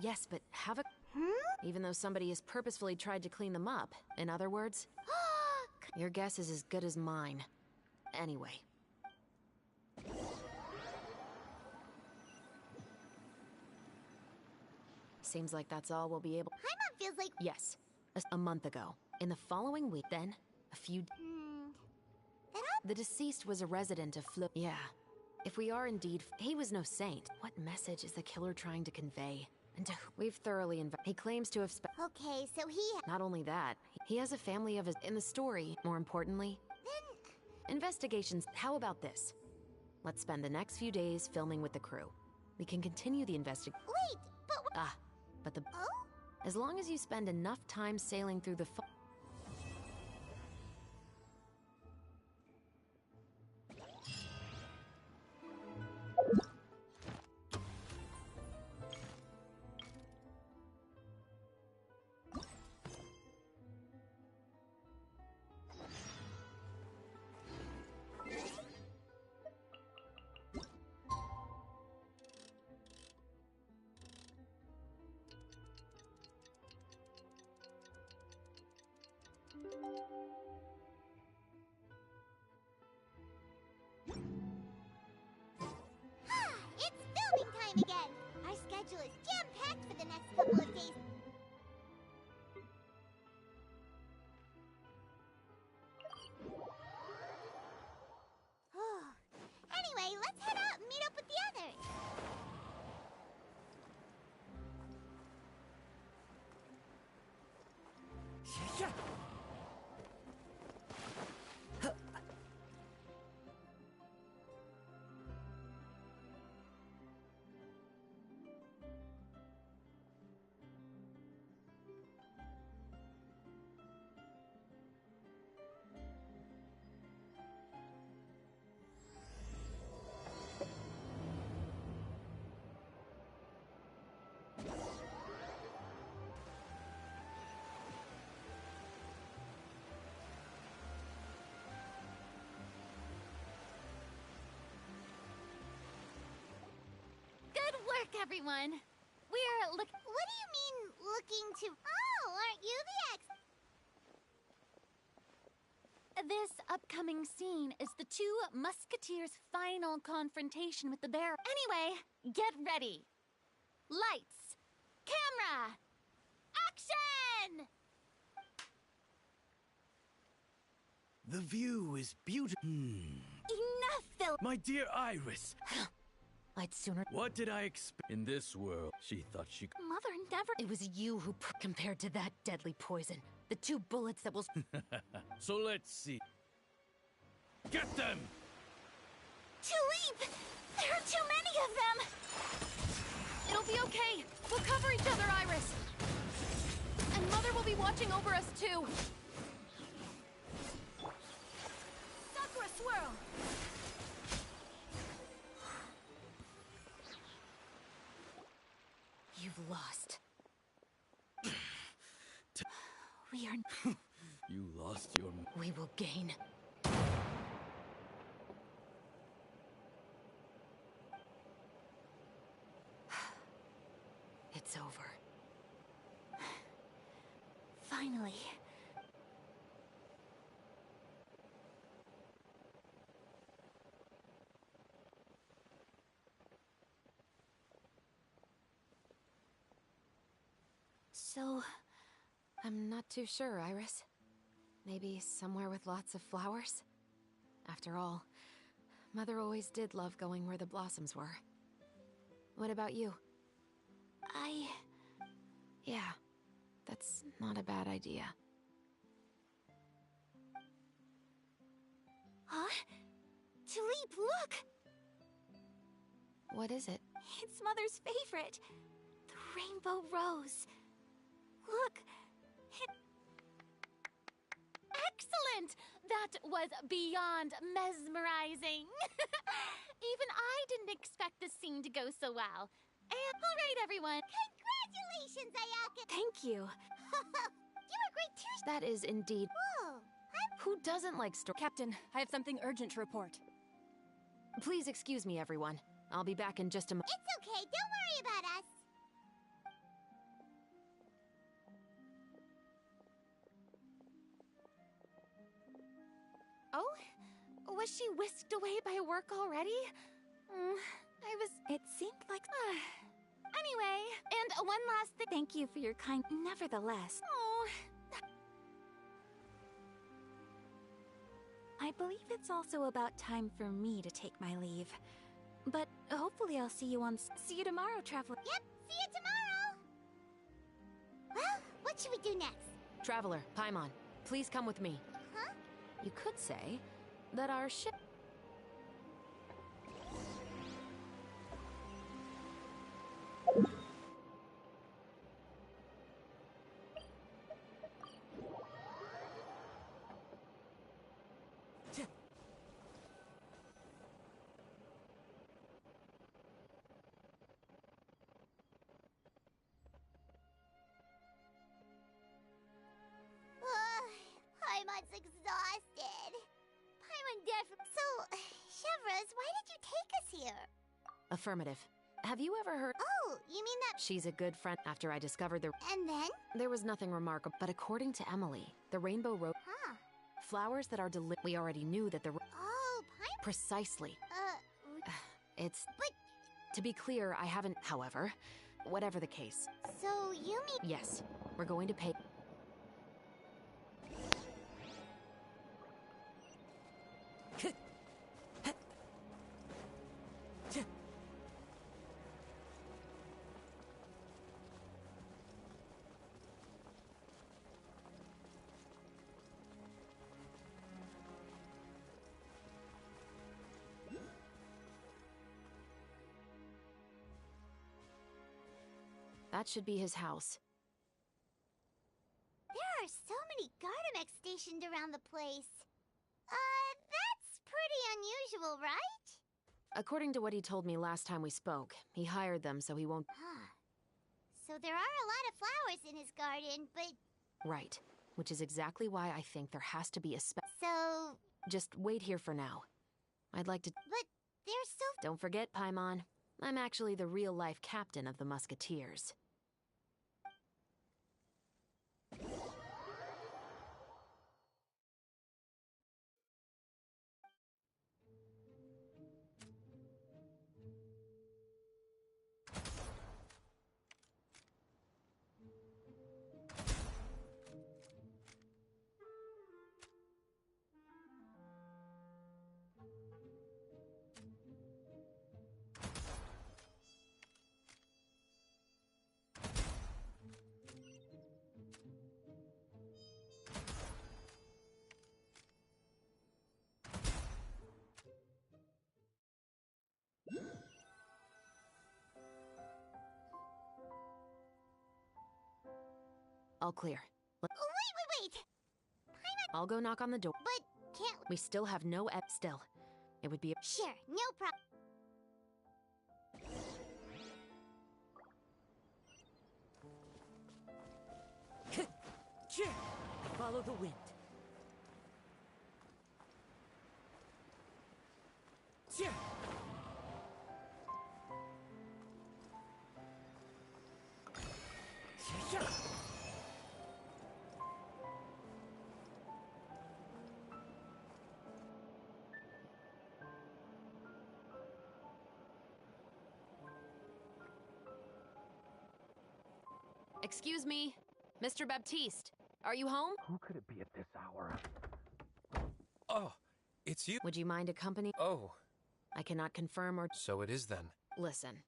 Speaker 5: Yes, but have a... Even though somebody has purposefully tried to clean them up. In other words, your guess is as good as mine. Anyway. Seems like that's all we'll be able...
Speaker 1: Paimon feels like...
Speaker 5: Yes. A month ago. In the following week, then, a few... The deceased was a resident of Yeah. If we are indeed... He was no saint. What message is the killer trying to convey? And to we've thoroughly He claims to have
Speaker 1: Okay, so he...
Speaker 5: Not only that, he has a family of his... In the story, more importantly... Investigations... How about this? Let's spend the next few days filming with the crew. We can continue the
Speaker 1: Wait, but...
Speaker 5: but the...
Speaker 1: Oh?
Speaker 5: As long as you spend enough time sailing through the...
Speaker 3: back, everyone. We're
Speaker 1: What do you mean, looking to... Oh, aren't you the ex...
Speaker 3: This upcoming scene is the two musketeers' final confrontation with the bear. Anyway, get ready. Lights, camera, action!
Speaker 16: The view is beautiful.
Speaker 9: Enough, Phil.
Speaker 16: My dear Iris.
Speaker 5: I'd sooner.
Speaker 16: What did I expect? In this world, she thought she could.
Speaker 9: Mother never.
Speaker 5: It was you who compared to that deadly poison. The 2 bullets that will.
Speaker 16: So let's see. Get them!
Speaker 9: Tulip! There are too many of them!
Speaker 13: It'll be okay. We'll cover each other, Iris. And Mother will be watching over us, too.
Speaker 9: Sakura swirl!
Speaker 5: You've lost.
Speaker 9: We are...
Speaker 16: You lost your...
Speaker 5: We will gain. It's over.
Speaker 9: Finally. So...
Speaker 5: I'm not too sure, Iris. Maybe somewhere with lots of flowers? After all, Mother always did love going where the blossoms were. What about you? Yeah, that's not a bad idea.
Speaker 9: Huh? Tulip, look!
Speaker 5: What is it?
Speaker 9: It's Mother's favorite. The rainbow rose. Look,
Speaker 3: Excellent! That was beyond mesmerizing. Even I didn't expect the scene to go so well. And all right, everyone.
Speaker 1: Congratulations, Ayaka!
Speaker 9: Thank you.
Speaker 1: You were great too.
Speaker 5: That is indeed...
Speaker 1: Whoa.
Speaker 5: Who doesn't like
Speaker 13: Captain, I have something urgent to report.
Speaker 5: Please excuse me, everyone. I'll be back in just a moment.
Speaker 1: It's okay. Don't worry about us.
Speaker 3: Oh? Was she whisked away by work already?
Speaker 9: It seemed like...
Speaker 3: Anyway, and one last thing.
Speaker 9: Thank you for your kind... Nevertheless...
Speaker 3: Oh...
Speaker 9: I believe it's also about time for me to take my leave. But hopefully I'll see you on... See you tomorrow, Traveler.
Speaker 1: Yep, see you tomorrow. Well, what should we do next?
Speaker 5: Traveler, Paimon, please come with me.
Speaker 1: Huh?
Speaker 5: You could say that our ship...
Speaker 1: Paimon's exhausted. Paimon definitely... So, Chevroz, why did you take us here?
Speaker 5: Affirmative. Have you ever heard...
Speaker 1: Oh, you mean that...
Speaker 5: She's a good friend. After I discovered the...
Speaker 1: And then?
Speaker 5: There was nothing remarkable. But according to Emily, the rainbow rose...
Speaker 1: Huh.
Speaker 5: Flowers that are we already knew that the...
Speaker 1: Oh, Paimon...
Speaker 5: Precisely. It's...
Speaker 1: But...
Speaker 5: To be clear, I haven't... However, whatever the case...
Speaker 1: So, you mean...
Speaker 5: Yes. We're going to pay... That should be his house.
Speaker 1: There are so many Gardamex stationed around the place. That's pretty unusual, right?
Speaker 5: According to what he told me last time we spoke, he hired them so he won't...
Speaker 1: Huh. So there are a lot of flowers in his garden, but...
Speaker 5: Right. Which is exactly why I think there has to be a
Speaker 1: So...
Speaker 5: Just wait here for now. I'd like to...
Speaker 1: But there's so...
Speaker 5: Don't forget, Paimon. I'm actually the real-life captain of the Musketeers. All clear.
Speaker 1: Wait!
Speaker 5: I'll go knock on the door.
Speaker 1: But can't
Speaker 5: We still have no still. It would be
Speaker 1: Sure, no problem.
Speaker 5: Follow the wind. Excuse me, Mr. Baptiste. Are you home?
Speaker 17: Who could it be at this hour? Oh, it's you?
Speaker 5: Would you mind accompanying?
Speaker 17: Oh.
Speaker 5: I cannot confirm or...
Speaker 17: So it is then.
Speaker 5: Listen.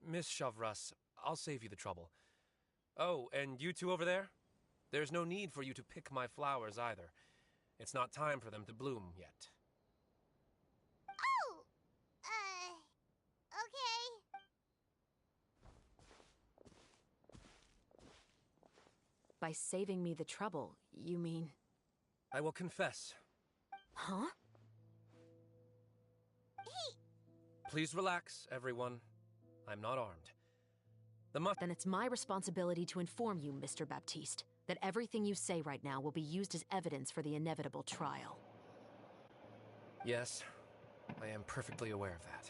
Speaker 17: Miss Shavras, I'll save you the trouble. Oh, and you two over there? There's no need for you to pick my flowers either. It's not time for them to bloom yet.
Speaker 1: Oh! Okay.
Speaker 5: By saving me the trouble, you mean...
Speaker 17: I will confess.
Speaker 5: Huh?
Speaker 17: Please relax, everyone. I'm not armed.
Speaker 5: Then it's my responsibility to inform you, Mr. Baptiste, that everything you say right now will be used as evidence for the inevitable trial.
Speaker 17: Yes, I am perfectly aware of that.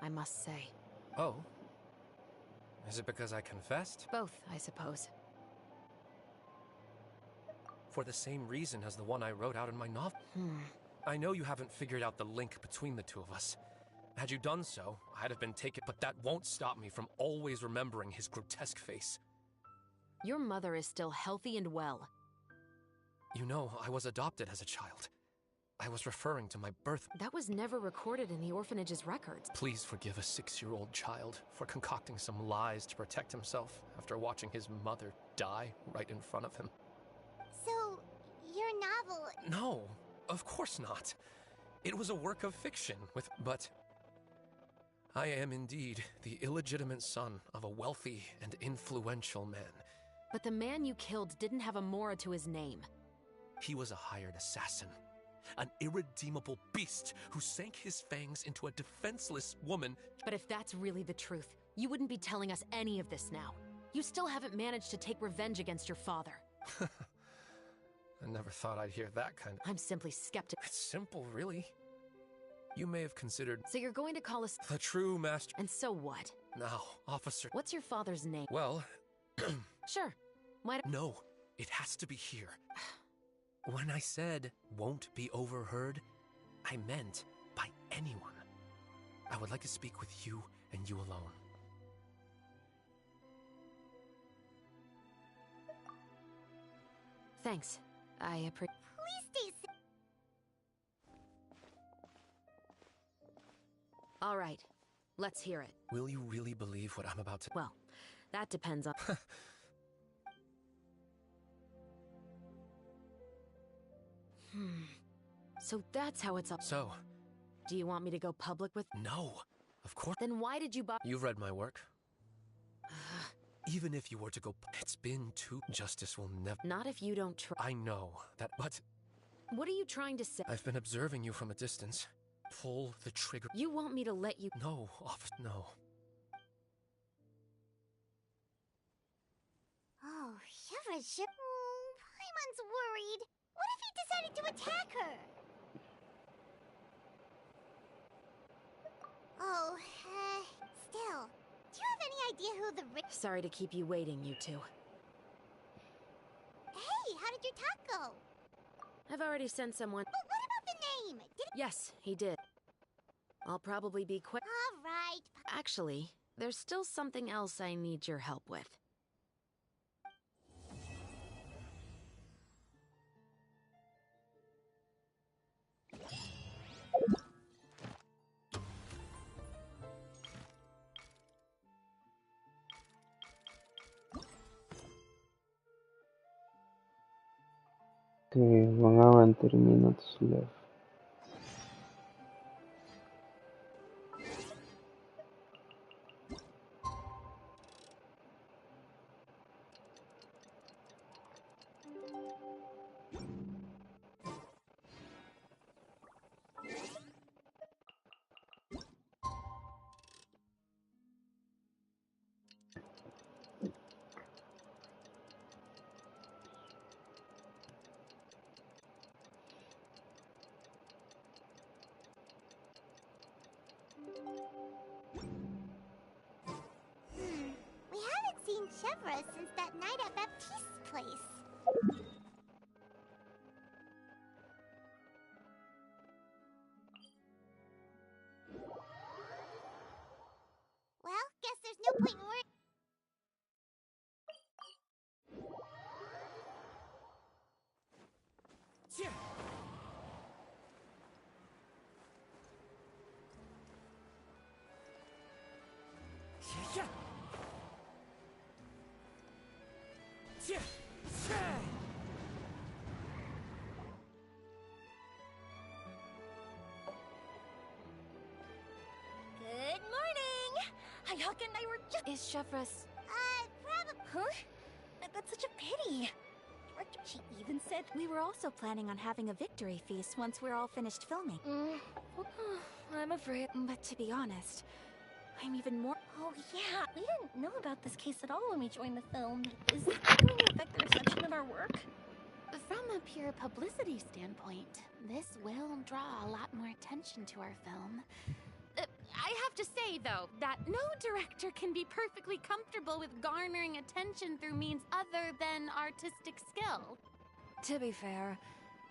Speaker 5: I must say.
Speaker 17: Oh? Is it because I confessed?
Speaker 5: Both, I suppose.
Speaker 17: For the same reason as the one I wrote out in my novel. I know you haven't figured out the link between the two of us. Had you done so, I'd have been taken, but that won't stop me from always remembering his grotesque face.
Speaker 5: Your mother is still healthy and well.
Speaker 17: You know, I was adopted as a child. I was referring to my birth.
Speaker 5: That was never recorded in the orphanage's records.
Speaker 17: Please forgive a 6-year-old child for concocting some lies to protect himself after watching his mother die right in front of him.
Speaker 1: So, your novel...
Speaker 17: No, of course not. It was a work of fiction but I am indeed the illegitimate son of a wealthy and influential man.
Speaker 5: But the man you killed didn't have a Mora to his name.
Speaker 17: He was a hired assassin. An irredeemable beast who sank his fangs into a defenseless woman.
Speaker 5: But if that's really the truth, you wouldn't be telling us any of this now. You still haven't managed to take revenge against your father.
Speaker 17: I never thought I'd hear that kind of...
Speaker 5: I'm simply skeptical.
Speaker 17: It's simple, really. You may have considered...
Speaker 5: So you're going to call us...
Speaker 17: The true master...
Speaker 5: And so what?
Speaker 17: Now, officer...
Speaker 5: What's your father's name?
Speaker 17: Well...
Speaker 5: Sure. Why...
Speaker 17: No, it has to be here. When I said won't be overheard, I meant by anyone. I would like to speak with you and you alone.
Speaker 5: Thanks. I appreciate...
Speaker 1: Please stay safe.
Speaker 5: All right. Let's hear it.
Speaker 17: Will you really believe what I'm about to...
Speaker 5: Well, that depends on... So that's how it's up.
Speaker 17: So...
Speaker 5: Do you want me to go public with...
Speaker 17: No, of course...
Speaker 5: Then why did you buy...
Speaker 17: You've read my work. Even if you were to go... It's been too... Justice will never...
Speaker 5: Not if you don't try...
Speaker 17: I know that, but...
Speaker 5: What are you trying to say?
Speaker 17: I've been observing you from a distance. Pull the trigger.
Speaker 5: You want me to let you...
Speaker 17: No, officer, no.
Speaker 1: Oh, Shavras... Paimon's worried. What if he decided to attack her? Oh, the
Speaker 5: Sorry to keep you waiting, you two.
Speaker 1: Hey, how did your talk go?
Speaker 5: I've already sent someone.
Speaker 1: But what about the name?
Speaker 5: Yes, he did. I'll probably be quick.
Speaker 1: All right.
Speaker 5: Actually, there's still something else I need your help with.
Speaker 6: Okay, 1 hour and 30 minutes left.
Speaker 1: We haven't seen Chevra since that night at Baptiste's place. Well, guess there's no point in worrying.
Speaker 10: Good morning! Ayaka and I were just...
Speaker 3: Is Chevra's...
Speaker 10: probably... Huh? That's such a pity. Director, she even said...
Speaker 9: We were also planning on having a victory feast once we're all finished filming.
Speaker 4: I'm afraid.
Speaker 9: But to be honest, I'm even more...
Speaker 10: Oh yeah, we didn't know about this case at all when we joined the film. Is this going to affect the reception of our work?
Speaker 3: From a pure publicity standpoint, this will draw a lot more attention to our film. I have to say, though, that no director can be perfectly comfortable with garnering attention through means other than artistic skill.
Speaker 4: To be fair,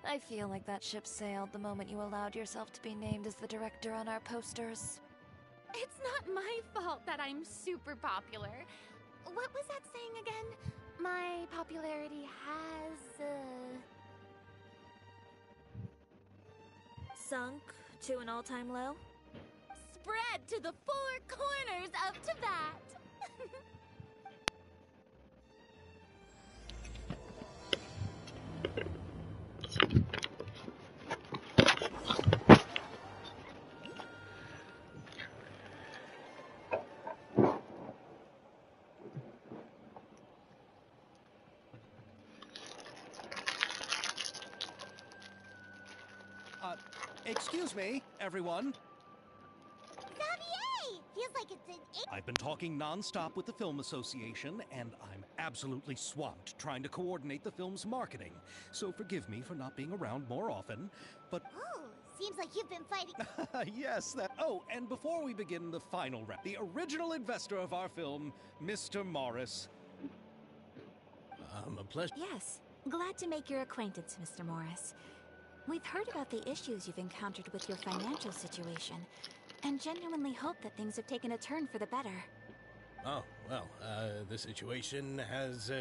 Speaker 4: I feel like that ship sailed the moment you allowed yourself to be named as the director on our posters.
Speaker 3: It's not my fault that I'm super popular. What was that saying again? My popularity has,
Speaker 9: Sunk to an all-time low?
Speaker 3: spread to the four corners of Tibet.
Speaker 2: Excuse me, everyone.
Speaker 1: Xavier! Feels like it's an...
Speaker 2: I've been talking non-stop with the Film Association, and I'm absolutely swamped trying to coordinate the film's marketing. So forgive me for not being around more often, but...
Speaker 1: Oh, seems like you've been fighting...
Speaker 2: Yes, that... Oh, and before we begin the final round, the original investor of our film, Mr. Morris.
Speaker 16: A pleasure.
Speaker 9: Yes. Glad to make your acquaintance, Mr. Morris. We've heard about the issues you've encountered with your financial situation, and genuinely hope that things have taken a turn for the better.
Speaker 16: Oh, well, the situation has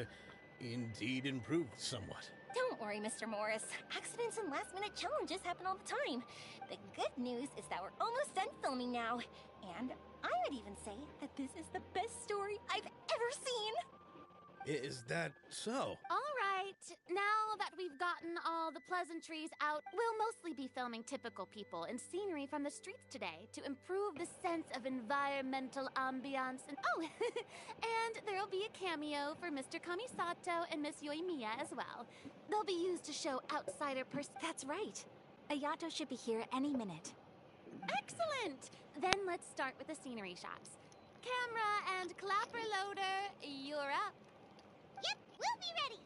Speaker 16: indeed improved somewhat.
Speaker 10: Don't worry, Mr. Morris. Accidents and last-minute challenges happen all the time. The good news is that we're almost done filming now. And I would even say that this is the best story I've ever seen.
Speaker 16: Is that so?
Speaker 3: All right, now that we've gotten all the pleasantries out, we'll mostly be filming typical people and scenery from the streets today to improve the sense of environmental ambiance. And oh, and there'll be a cameo for Mr. Kamisato and Miss Yoimiya as well. They'll be used to show outsider
Speaker 9: That's right. Ayato should be here any minute.
Speaker 3: Excellent! Then let's start with the scenery shots. Camera and clapper loader, you're up.
Speaker 1: Yep, we'll be ready.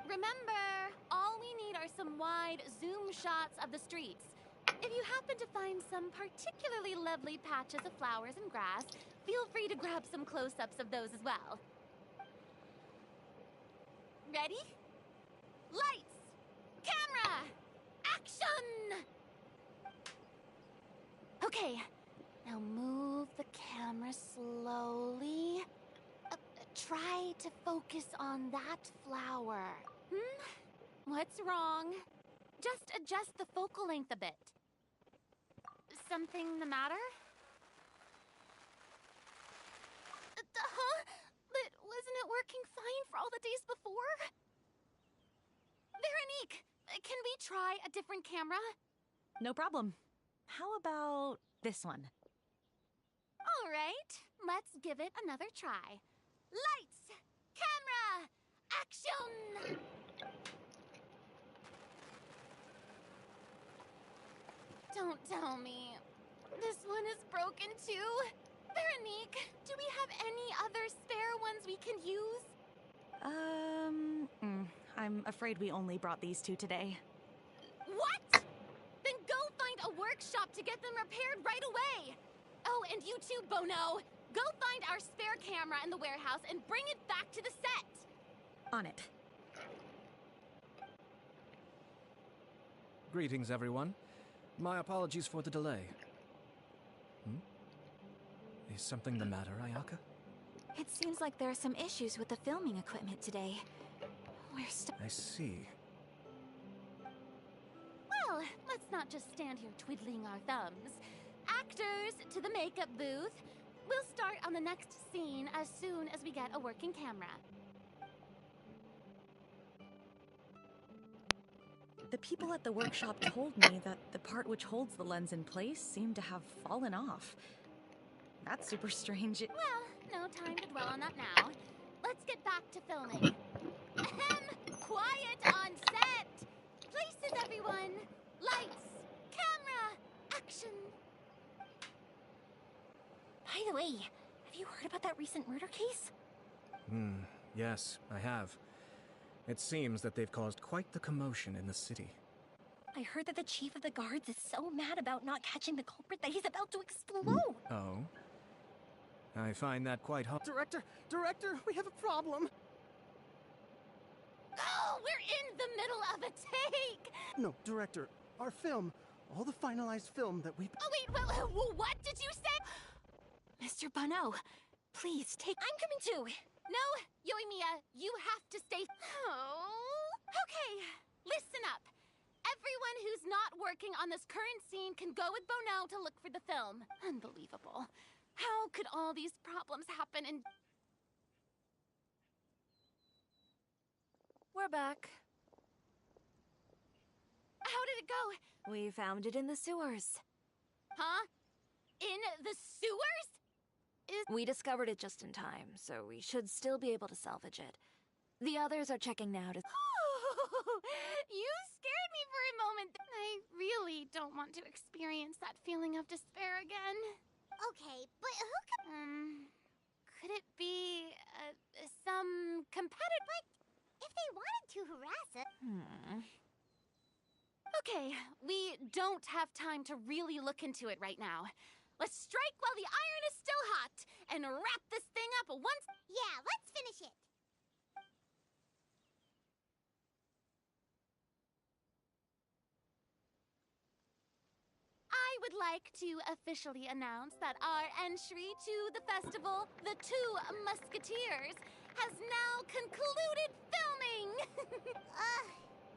Speaker 3: Remember, all we need are some wide zoom shots of the streets. If you happen to find some particularly lovely patches of flowers and grass, Feel free to grab some close-ups of those as well. Ready? Lights! Camera! Action! Okay, now move the camera slowly. Try to focus on that flower. What's wrong? Just adjust the focal length a bit. Something the matter? Huh? But wasn't it working fine for all the days before? Veronique, can we try a different camera?
Speaker 11: No problem. How about this one?
Speaker 3: All right, let's give it another try. Lights! Camera! Action! Don't tell me. This one is broken too? Veronique, do we have any other spare ones we can use?
Speaker 11: I'm afraid we only brought these two today.
Speaker 3: What? Then go find a workshop to get them repaired right away. Oh, and you too, Bono. Go find our spare camera in the warehouse and bring it back to the set.
Speaker 11: On it.
Speaker 12: Greetings, everyone. My apologies for the delay. Is something the matter, Ayaka?
Speaker 9: It seems like there are some issues with the filming equipment today. We're stuck.
Speaker 12: I see.
Speaker 3: Well, let's not just stand here twiddling our thumbs. Actors, to the makeup booth. We'll start on the next scene as soon as we get a working camera.
Speaker 11: The people at the workshop told me that the part which holds the lens in place seemed to have fallen off. That's super strange.
Speaker 3: Well, no time to dwell on that now. Let's get back to filming. Quiet on set! Places, everyone! Lights! Camera! Action!
Speaker 10: By the way, have you heard about that recent murder case?
Speaker 12: Yes, I have. It seems that they've caused quite the commotion in the city.
Speaker 10: I heard that the chief of the guards is so mad about not catching the culprit that he's about to explode.
Speaker 12: Oh? I find that quite hard.
Speaker 7: Director, we have a problem.
Speaker 3: Oh, we're in the middle of a take!
Speaker 8: No, Director, our film, all the finalized film that we...
Speaker 3: Oh, wait, what did you say?
Speaker 9: Mr. Bono, please take...
Speaker 10: I'm coming too.
Speaker 3: No, Yoimiya, you have to stay... Oh, okay, listen up. Everyone who's not working on this current scene can go with Bono to look for the film. Unbelievable. How could all these problems happen in...
Speaker 4: We're back.
Speaker 3: How did it go?
Speaker 4: We found it in the sewers.
Speaker 3: Huh? In the sewers?
Speaker 4: We discovered it just in time, so we should still be able to salvage it. The others are checking now to...
Speaker 3: You scared me for a moment. I really don't want to experience that feeling of despair again.
Speaker 1: Okay, but who could...
Speaker 3: Could it be, some competitor?
Speaker 1: But if they wanted to harass us...
Speaker 3: Okay, we don't have time to really look into it right now. Let's strike while the iron is still hot and wrap this thing up once...
Speaker 1: Yeah, let's finish it.
Speaker 3: I would like to officially announce that our entry to the festival, The Two Musketeers, has now concluded filming!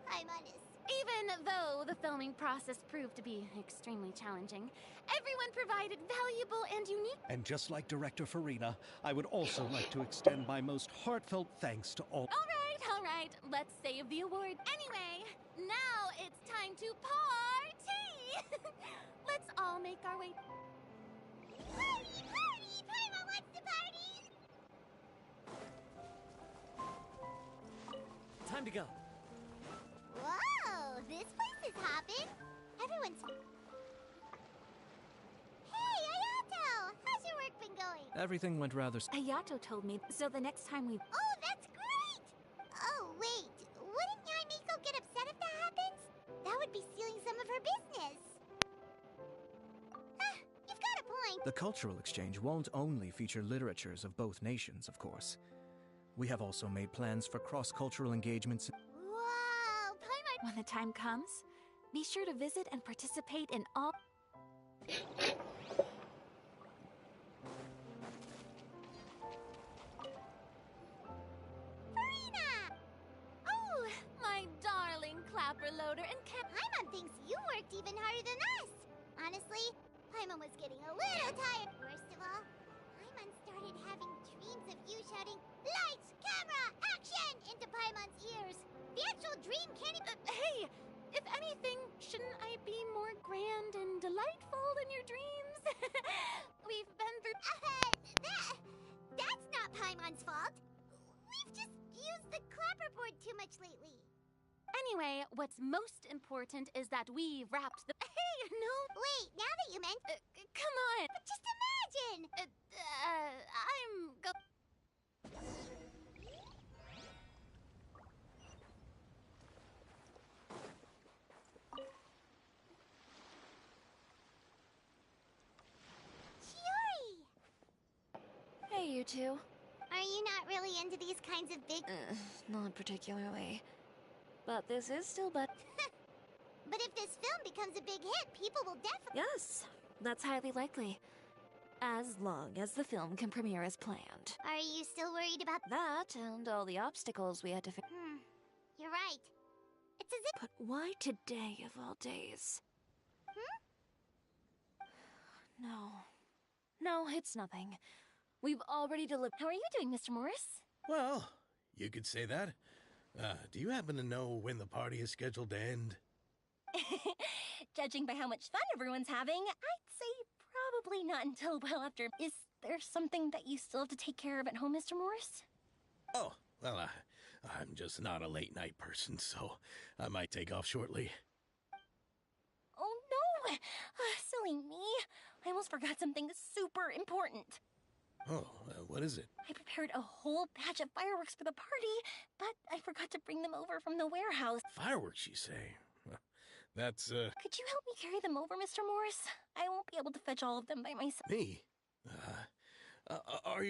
Speaker 1: I'm honest.
Speaker 3: Even though the filming process proved to be extremely challenging, everyone provided valuable and unique...
Speaker 2: And just like Director Farina, I would also like to extend my most heartfelt thanks to all...
Speaker 3: All right, let's save the award. Anyway, now it's time to party! Let's all make our way...
Speaker 1: Party! Paimon wants to party!
Speaker 7: Time to go.
Speaker 1: Whoa, this place is hopping. Everyone's... Hey, Ayato! How's your work been going?
Speaker 12: Everything went rather...
Speaker 9: Ayato told me, so the next time we...
Speaker 1: Oh, that's great! Oh, wait. Wouldn't Yaimiko get upset if that happens? That would be stealing some of her business. You've got a point.
Speaker 12: The cultural exchange won't only feature literatures of both nations, of course. We have also made plans for cross-cultural engagements.
Speaker 9: Wow! When the time comes, be sure to visit and participate in all...
Speaker 3: Oh, my darling clapper loader and
Speaker 1: Paimon thinks you worked even harder than us. Honestly, Paimon was getting a little tired. Worst of all, Paimon started having dreams of you shouting, "Lights, camera, action!" into Paimon's ears. The actual dream can't even...
Speaker 3: hey, if anything, shouldn't I be more grand and delightful than your dreams? We've been through...
Speaker 1: That's not Paimon's fault. We've just used the clapperboard too much lately.
Speaker 3: Anyway, what's most important is that we wrapped the... Hey, no!
Speaker 1: Wait, now that you meant...
Speaker 3: come on!
Speaker 1: But just imagine! Chiori!
Speaker 4: Hey, you two.
Speaker 1: Are you not really into these kinds of big...
Speaker 4: Not particularly. But this is still better.
Speaker 1: But if this film becomes a big hit, people will definitely...
Speaker 4: Yes, that's highly likely. As long as the film can premiere as planned.
Speaker 1: Are you still worried about...
Speaker 4: That and all the obstacles we had to face.
Speaker 1: You're right. It's as if...
Speaker 4: But why today of all days? No, it's nothing. We've already delivered...
Speaker 10: How are you doing, Mr. Morris?
Speaker 16: Well, you could say that. Do you happen to know when the party is scheduled to end?
Speaker 10: Judging by how much fun everyone's having, I'd say probably not until well after. Is there something that you still have to take care of at home, Mr. Morris?
Speaker 16: Oh, well, I'm just not a late night person, so I might take off shortly.
Speaker 10: Oh no! Silly me. I almost forgot something super important.
Speaker 16: Oh, what is it?
Speaker 10: I prepared a whole batch of fireworks for the party, but I forgot to bring them over from the warehouse.
Speaker 16: Fireworks, you say? That's,
Speaker 10: Could you help me carry them over, Mr. Morris? I won't be able to fetch all of them by myself.
Speaker 16: Me? Are you...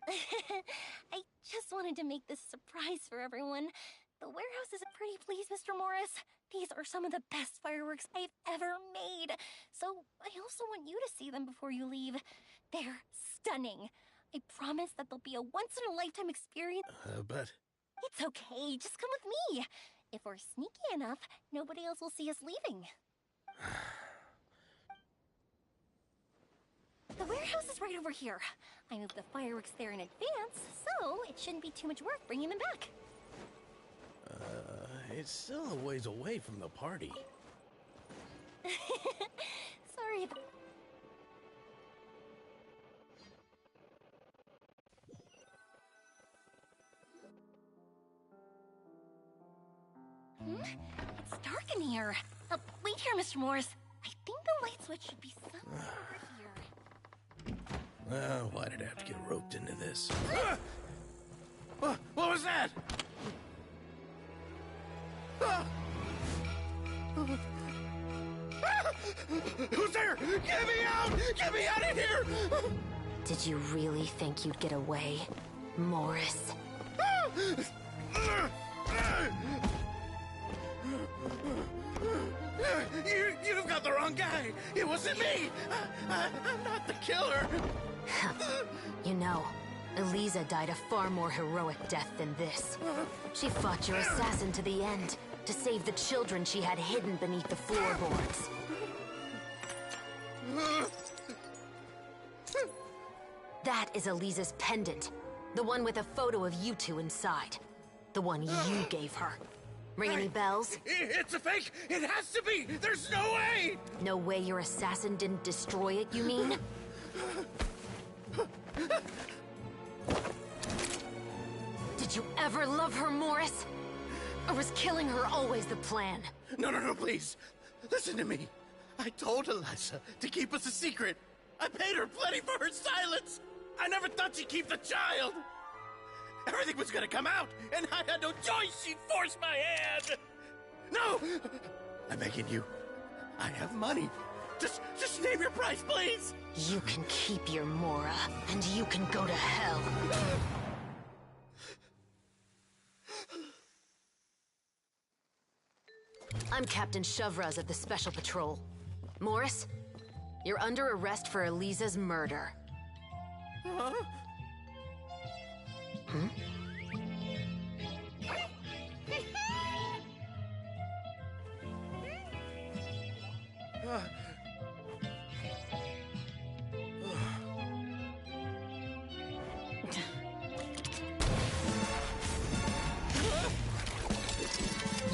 Speaker 10: I just wanted to make this surprise for everyone. The warehouse is pretty please, Mr. Morris. These are some of the best fireworks I've ever made. So I also want you to see them before you leave. They're stunning. I promise that they'll be a once-in-a-lifetime experience.
Speaker 16: But...
Speaker 10: It's okay, just come with me. If we're sneaky enough, nobody else will see us leaving. The warehouse is right over here. I moved the fireworks there in advance, so it shouldn't be too much work bringing them back.
Speaker 16: It's still a ways away from the party.
Speaker 10: Sorry. It's dark in here. Wait here, Mr. Morris. I think the light switch should be somewhere over here.
Speaker 16: Why did I have to get roped into this? What was that? Who's there? Get me out! Get me out of here!
Speaker 5: Did you really think you'd get away, Morris?
Speaker 16: You've got the wrong guy! It wasn't me! I'm not the killer!
Speaker 5: You know, Eliza died a far more heroic death than this. She fought your assassin to the end, to save the children she had hidden beneath the floorboards. That is Eliza's pendant. The one with a photo of you two inside. The one you gave her. Ring any bells?
Speaker 16: It's a fake! It has to be! There's no way!
Speaker 5: No way your assassin didn't destroy it, you mean? Did you ever love her, Morris? Or was killing her always the plan?
Speaker 16: No, please. Listen to me. I told Eliza to keep us a secret. I paid her plenty for her silence. I never thought she'd keep the child. Everything was gonna come out, and I had no choice. She'd force my hand. No! I'm begging you. I have money. Just name your price, please!
Speaker 5: You can keep your Mora, and you can go to hell. I'm Captain Shovraz of the Special Patrol. Morris, you're under arrest for Eliza's murder.
Speaker 16: Huh?
Speaker 5: Hmm?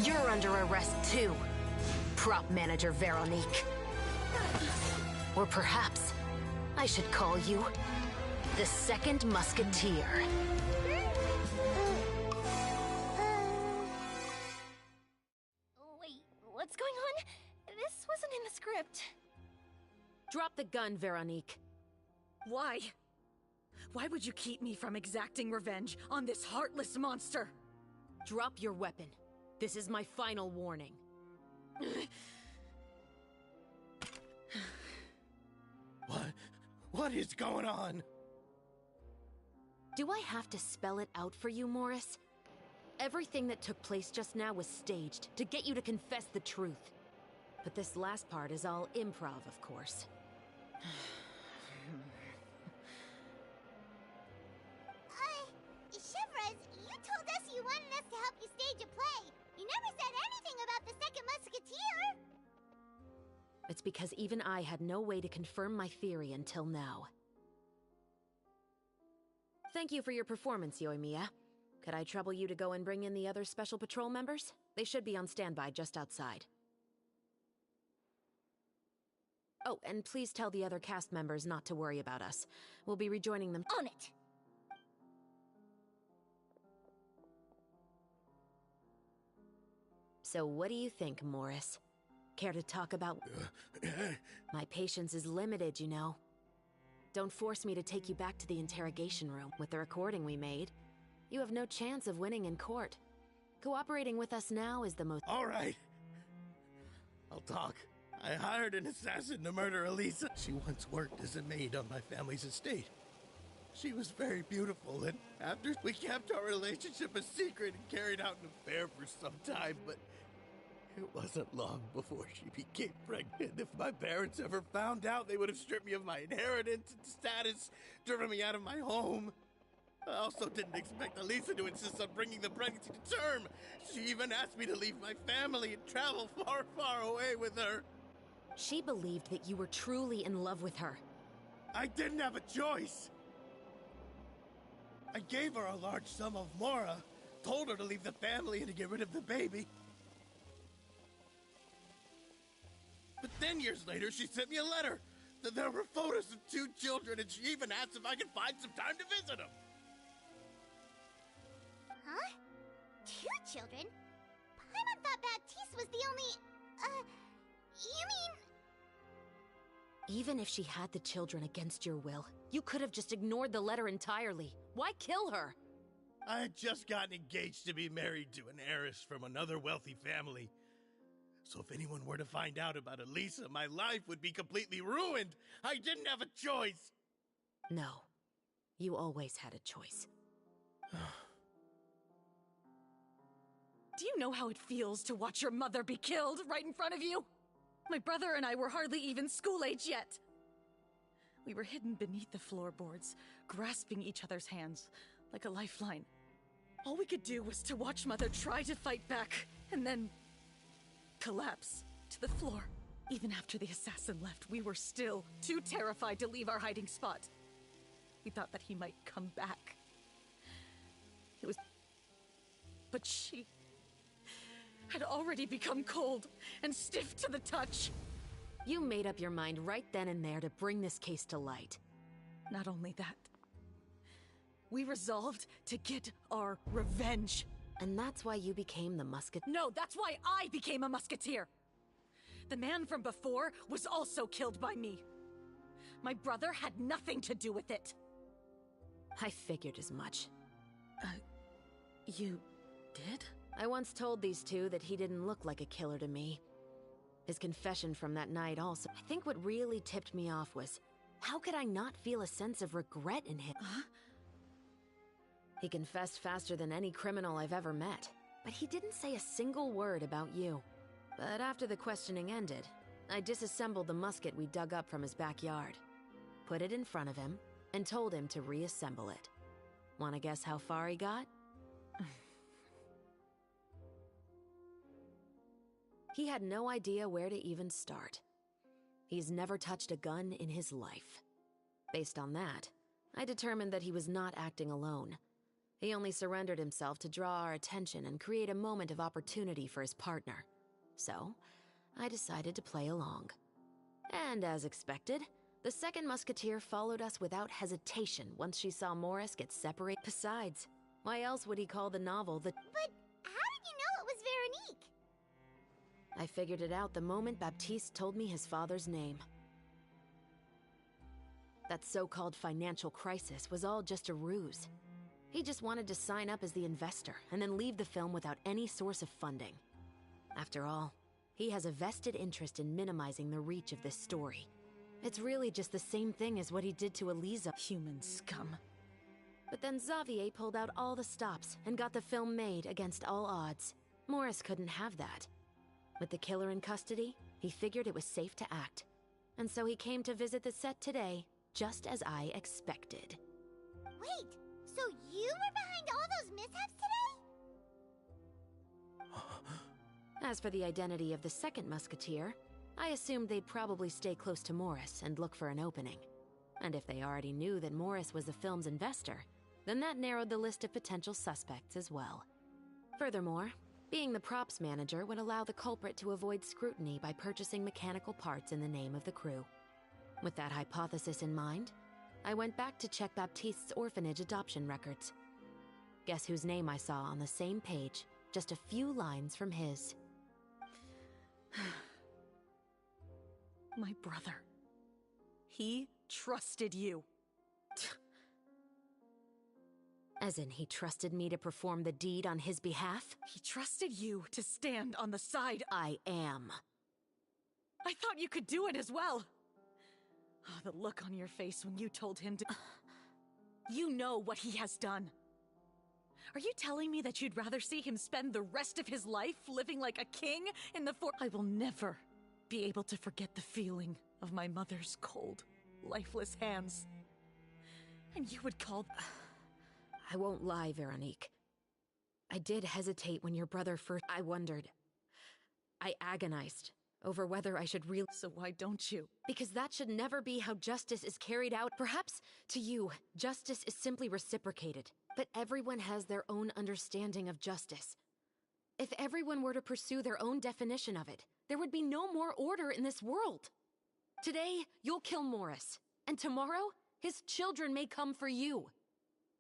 Speaker 5: You're under arrest too, prop manager Veronique. Or perhaps I should call you the Second Musketeer.
Speaker 10: Wait, what's going on? This wasn't in the script.
Speaker 5: Drop the gun, Veronique.
Speaker 11: Why? Why would you keep me from exacting revenge on this heartless monster?
Speaker 5: Drop your weapon. This is my final warning.
Speaker 16: What is going on?
Speaker 5: Do I have to spell it out for you, Morris? Everything that took place just now was staged to get you to confess the truth. But this last part is all improv, of course.
Speaker 1: Shovraz, you told us you wanted us to help you stage a play. You never said anything about the Second Musketeer.
Speaker 5: It's because even I had no way to confirm my theory until now. Thank you for your performance, Yoimiya. Could I trouble you to go and bring in the other Special Patrol members? They should be on standby just outside. Oh, and please tell the other cast members not to worry about us. We'll be rejoining them.
Speaker 10: On it!
Speaker 5: So what do you think, Morris? Care to talk about... My patience is limited, you know. Don't force me to take you back to the interrogation room. With the recording we made, you have no chance of winning in court. Cooperating with us now is the most...
Speaker 16: All right. I'll talk. I hired an assassin to murder Eliza. She once worked as a maid on my family's estate. She was very beautiful, and after we kept our relationship a secret and carried out an affair for some time, but it wasn't long before she became pregnant. If my parents ever found out, they would have stripped me of my inheritance and status, driven me out of my home. I also didn't expect Eliza to insist on bringing the pregnancy to term. She even asked me to leave my family and travel far, far away with her.
Speaker 5: She believed that you were truly in love with her.
Speaker 16: I didn't have a choice. I gave her a large sum of Mora, told her to leave the family and to get rid of the baby. But then years later, she sent me a letter. There were photos of 2 children, and she even asked if I could find some time to visit them.
Speaker 1: Huh? 2 children? Paimon thought Baptiste was the only... You mean...
Speaker 5: Even if she had the children against your will, you could have just ignored the letter entirely. Why kill her?
Speaker 16: I had just gotten engaged to be married to an heiress from another wealthy family. So if anyone were to find out about Eliza, my life would be completely ruined. I didn't have a choice.
Speaker 5: No. You always had a choice.
Speaker 11: Do you know how it feels to watch your mother be killed right in front of you? My brother and I were hardly even school age yet. We were hidden beneath the floorboards, grasping each other's hands like a lifeline. All we could do was to watch Mother try to fight back, and then collapse to the floor. Even after the assassin left, we were still too terrified to leave our hiding spot. We thought that he might come back. But she had already become cold and stiff to the touch.
Speaker 5: You made up your mind right then and there to bring this case to light.
Speaker 11: Not only that, we resolved to get our revenge.
Speaker 5: And that's why you became the musket...
Speaker 11: No, that's why I became a musketeer! The man from before was also killed by me. My brother had nothing to do with it.
Speaker 5: I figured as much.
Speaker 11: You did?
Speaker 5: I once told these two that he didn't look like a killer to me. His confession from that night also. I think what really tipped me off was, how could I not feel a sense of regret in him?
Speaker 11: Huh?
Speaker 5: He confessed faster than any criminal I've ever met, but he didn't say a single word about you. But after the questioning ended, I disassembled the musket we dug up from his backyard, put it in front of him, and told him to reassemble it. Wanna guess how far he got? He had no idea where to even start. He's never touched a gun in his life. Based on that, I determined that he was not acting alone. He only surrendered himself to draw our attention and create a moment of opportunity for his partner. So, I decided to play along. And as expected, the second musketeer followed us without hesitation once she saw Morris get separated. Besides, why else would he call the novel the—
Speaker 1: But how did you know it was Veronique?
Speaker 5: I figured it out the moment Baptiste told me his father's name. That so-called financial crisis was all just a ruse. He just wanted to sign up as the investor and then leave the film without any source of funding. After all, he has a vested interest in minimizing the reach of this story. It's really just the same thing as what he did to Eliza.
Speaker 11: Human scum.
Speaker 5: But then Xavier pulled out all the stops and got the film made against all odds. Morris couldn't have that. With the killer in custody, he figured it was safe to act. And so he came to visit the set today, just as I expected.
Speaker 1: Wait, so you were behind all those mishaps today?
Speaker 5: As for the identity of the second musketeer, I assumed they'd probably stay close to Morris and look for an opening. And if they already knew that Morris was the film's investor, then that narrowed the list of potential suspects as well. Furthermore, being the props manager would allow the culprit to avoid scrutiny by purchasing mechanical parts in the name of the crew. With that hypothesis in mind, I went back to check Baptiste's orphanage adoption records. Guess whose name I saw on the same page, just a few lines from his.
Speaker 11: My brother. He trusted you.
Speaker 5: As in, he trusted me to perform the deed on his behalf?
Speaker 11: He trusted you to stand on the side.
Speaker 5: I am.
Speaker 11: I thought you could do it as well. Oh, the look on your face when you told him to... You know what he has done. Are you telling me that you'd rather see him spend the rest of his life living like a king in the I will never be able to forget the feeling of my mother's cold, lifeless hands. And you would call...
Speaker 5: I won't lie, Veronique. I did hesitate when your brother first... I wondered. I agonized over whether I should really...
Speaker 11: So why don't you?
Speaker 5: Because that should never be how justice is carried out. Perhaps, to you, justice is simply reciprocated. But everyone has their own understanding of justice. If everyone were to pursue their own definition of it, there would be no more order in this world. Today, you'll kill Morris. And tomorrow, his children may come for you.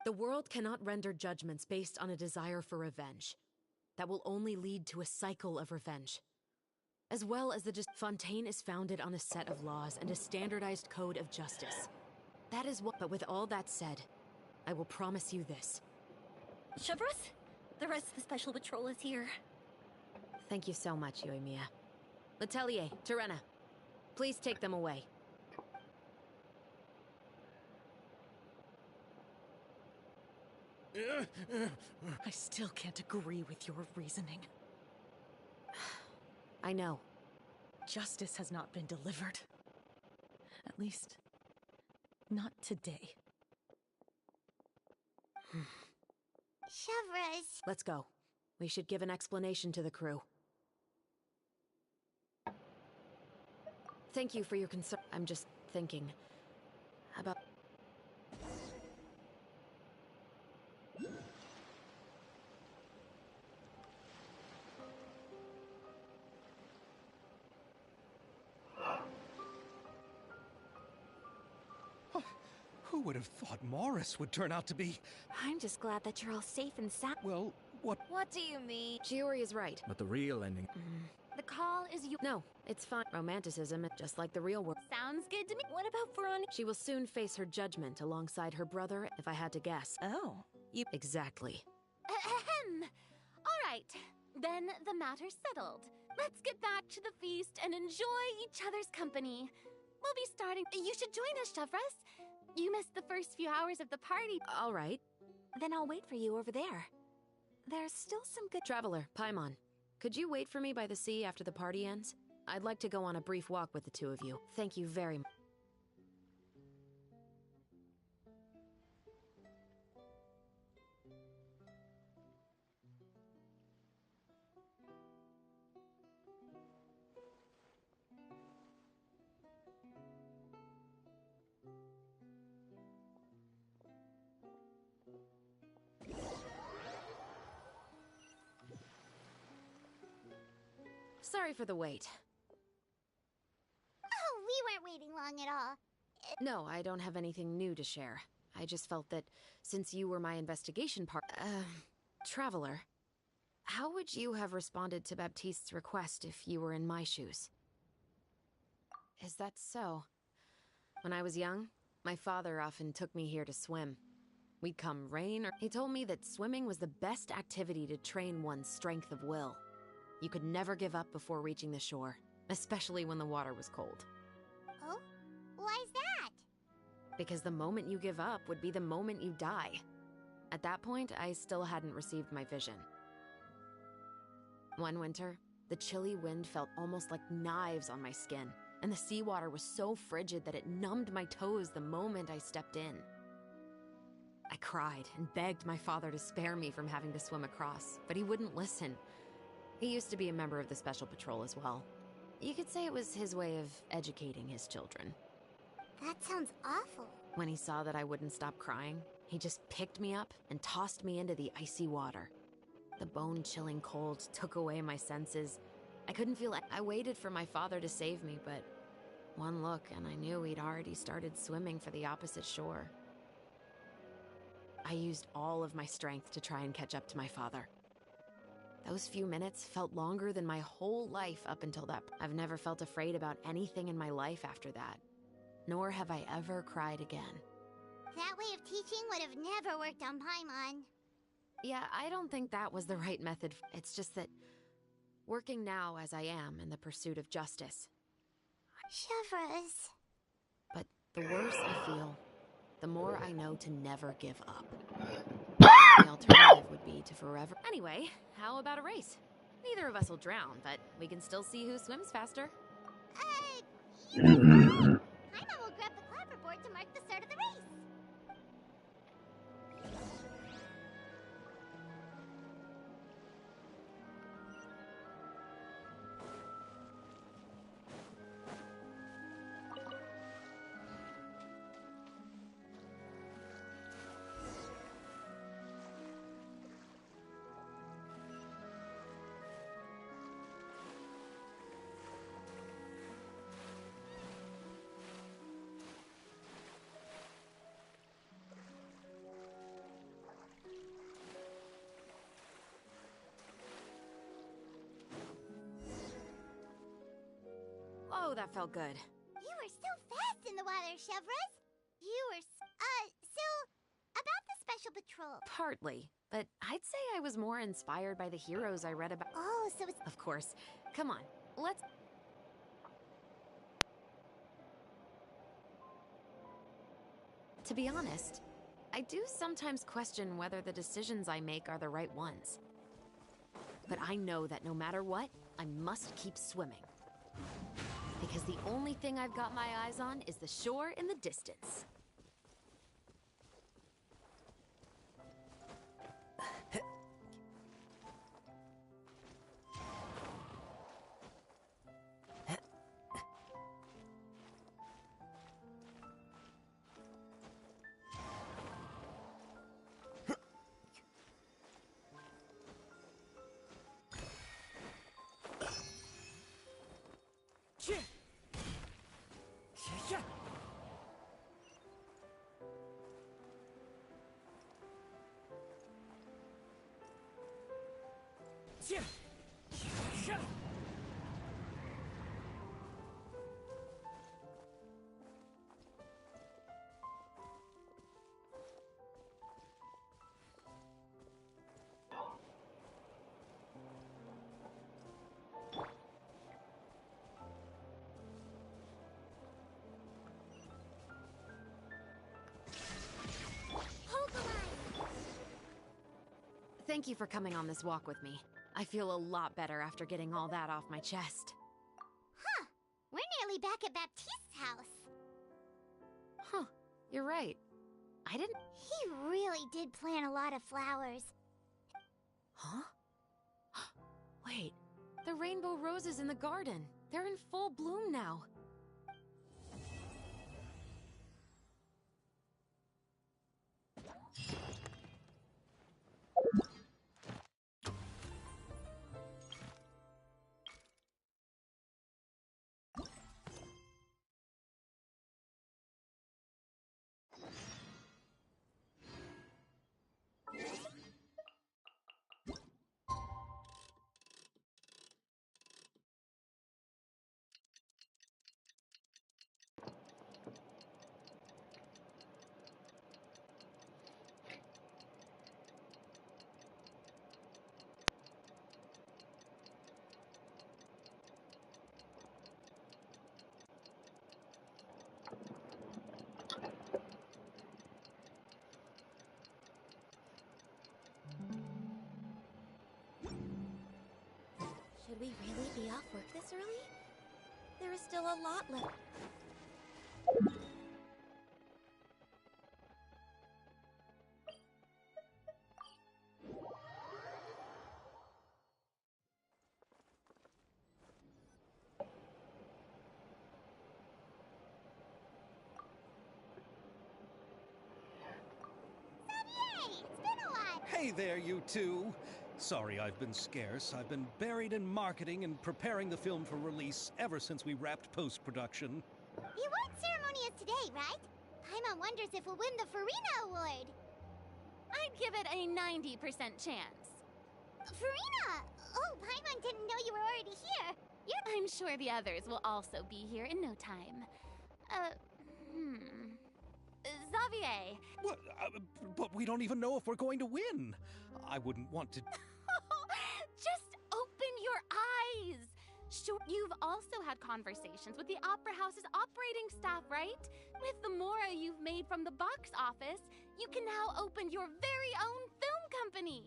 Speaker 5: The world cannot render judgments based on a desire for revenge. That will only lead to a cycle of revenge. As well as Fontaine is founded on a set of laws and a standardized code of justice. That is what... But with all that said, I will promise you this.
Speaker 10: Chevros, the rest of the Special Patrol is here.
Speaker 5: Thank you so much, Yoimiya. Letelier, Terena, please take them away.
Speaker 11: I still can't agree with your reasoning.
Speaker 5: I know.
Speaker 11: Justice has not been delivered. At least, not today.
Speaker 1: Chevros.
Speaker 5: Let's go. We should give an explanation to the crew. Thank you for your concern. I'm just thinking about...
Speaker 2: Who would have thought Morris would turn out to be...
Speaker 9: I'm just glad that you're all safe and sound.
Speaker 2: Well, what...
Speaker 9: What do you mean?
Speaker 5: Shiori is right.
Speaker 12: But the real ending...
Speaker 9: The call is you...
Speaker 5: No, it's fine. Romanticism, just like the real world.
Speaker 9: Sounds good to me.
Speaker 10: What about Veronica?
Speaker 5: She will soon face her judgment alongside her brother, if I had to guess.
Speaker 11: Oh, you...
Speaker 5: Exactly.
Speaker 3: Ahem. All right, then the matter's settled. Let's get back to the feast and enjoy each other's company. We'll be starting. You should join us, Chevres. You missed the first few hours of the party.
Speaker 5: All right.
Speaker 9: Then I'll wait for you over there. There's still some good—
Speaker 5: Traveler, Paimon, could you wait for me by the sea after the party ends? I'd like to go on a brief walk with the two of you. Thank you very much. Sorry for the wait.
Speaker 1: Oh, we weren't waiting long at all.
Speaker 5: No, I don't have anything new to share. I just felt that since you were my investigation Traveler, how would you have responded to Baptiste's request if you were in my shoes? Is that so? When I was young, my father often took me here to swim. We'd come rain or— He told me that swimming was the best activity to train one's strength of will. You could never give up before reaching the shore, especially when the water was cold.
Speaker 1: Oh? Why's that?
Speaker 5: Because the moment you give up would be the moment you die. At that point, I still hadn't received my vision. One winter, the chilly wind felt almost like knives on my skin, and the seawater was so frigid that it numbed my toes the moment I stepped in. I cried and begged my father to spare me from having to swim across, but he wouldn't listen. He used to be a member of the Special Patrol as well. You could say it was his way of educating his children.
Speaker 1: That sounds awful.
Speaker 5: When he saw that I wouldn't stop crying, he just picked me up and tossed me into the icy water. The bone-chilling cold took away my senses. I couldn't feel it. I waited for my father to save me, but one look and I knew he'd already started swimming for the opposite shore. I used all of my strength to try and catch up to my father. Those few minutes felt longer than my whole life up until that. I've never felt afraid about anything in my life after that. Nor have I ever cried again.
Speaker 1: That way of teaching would have never worked on Paimon.
Speaker 5: Yeah, I don't think that was the right method. It's just that working now as I am in the pursuit of justice.
Speaker 1: Chevres.
Speaker 5: But the worse I feel, the more I know to never give up. The alternative would be to forever— Anyway, how about a race? Neither of us will drown, but we can still see who swims faster.
Speaker 1: Paimon will grab the clapperboard to mark the start of the race.
Speaker 5: Oh, that felt good.
Speaker 1: You were so fast in the water, Chevres. You were so about the Special Patrol.
Speaker 5: Partly, but I'd say I was more inspired by the heroes I read about.
Speaker 1: Oh, so it's—
Speaker 5: Of course. Come on, let's— To be honest, I do sometimes question whether the decisions I make are the right ones. But I know that no matter what, I must keep swimming. Because the only thing I've got my eyes on is the shore in the distance. Thank you for coming on this walk with me. I feel a lot better after getting all that off my chest.
Speaker 1: Huh. We're nearly back at Baptiste's house.
Speaker 5: Huh. You're right. I didn't...
Speaker 1: He really did plant a lot of flowers.
Speaker 5: Huh? Wait. The rainbow roses in the garden. They're in full bloom now.
Speaker 9: Should we really be off work this early? There is still a lot left.
Speaker 2: Hey there, you two. Sorry I've been scarce. I've been buried in marketing and preparing the film for release ever since we wrapped post-production.
Speaker 1: The award ceremony is today, right? Paimon wonders if we'll win the Farina Award.
Speaker 3: I'd give it a 90% chance.
Speaker 1: Farina! Oh, Paimon didn't know you were already here.
Speaker 3: I'm sure the others will also be here in no time. Xavier!
Speaker 2: What? But we don't even know if we're going to win. I wouldn't want to...
Speaker 3: Just open your eyes! Sure, you've also had conversations with the Opera House's operating staff, right? With the mora you've made from the box office, you can now open your very own film company!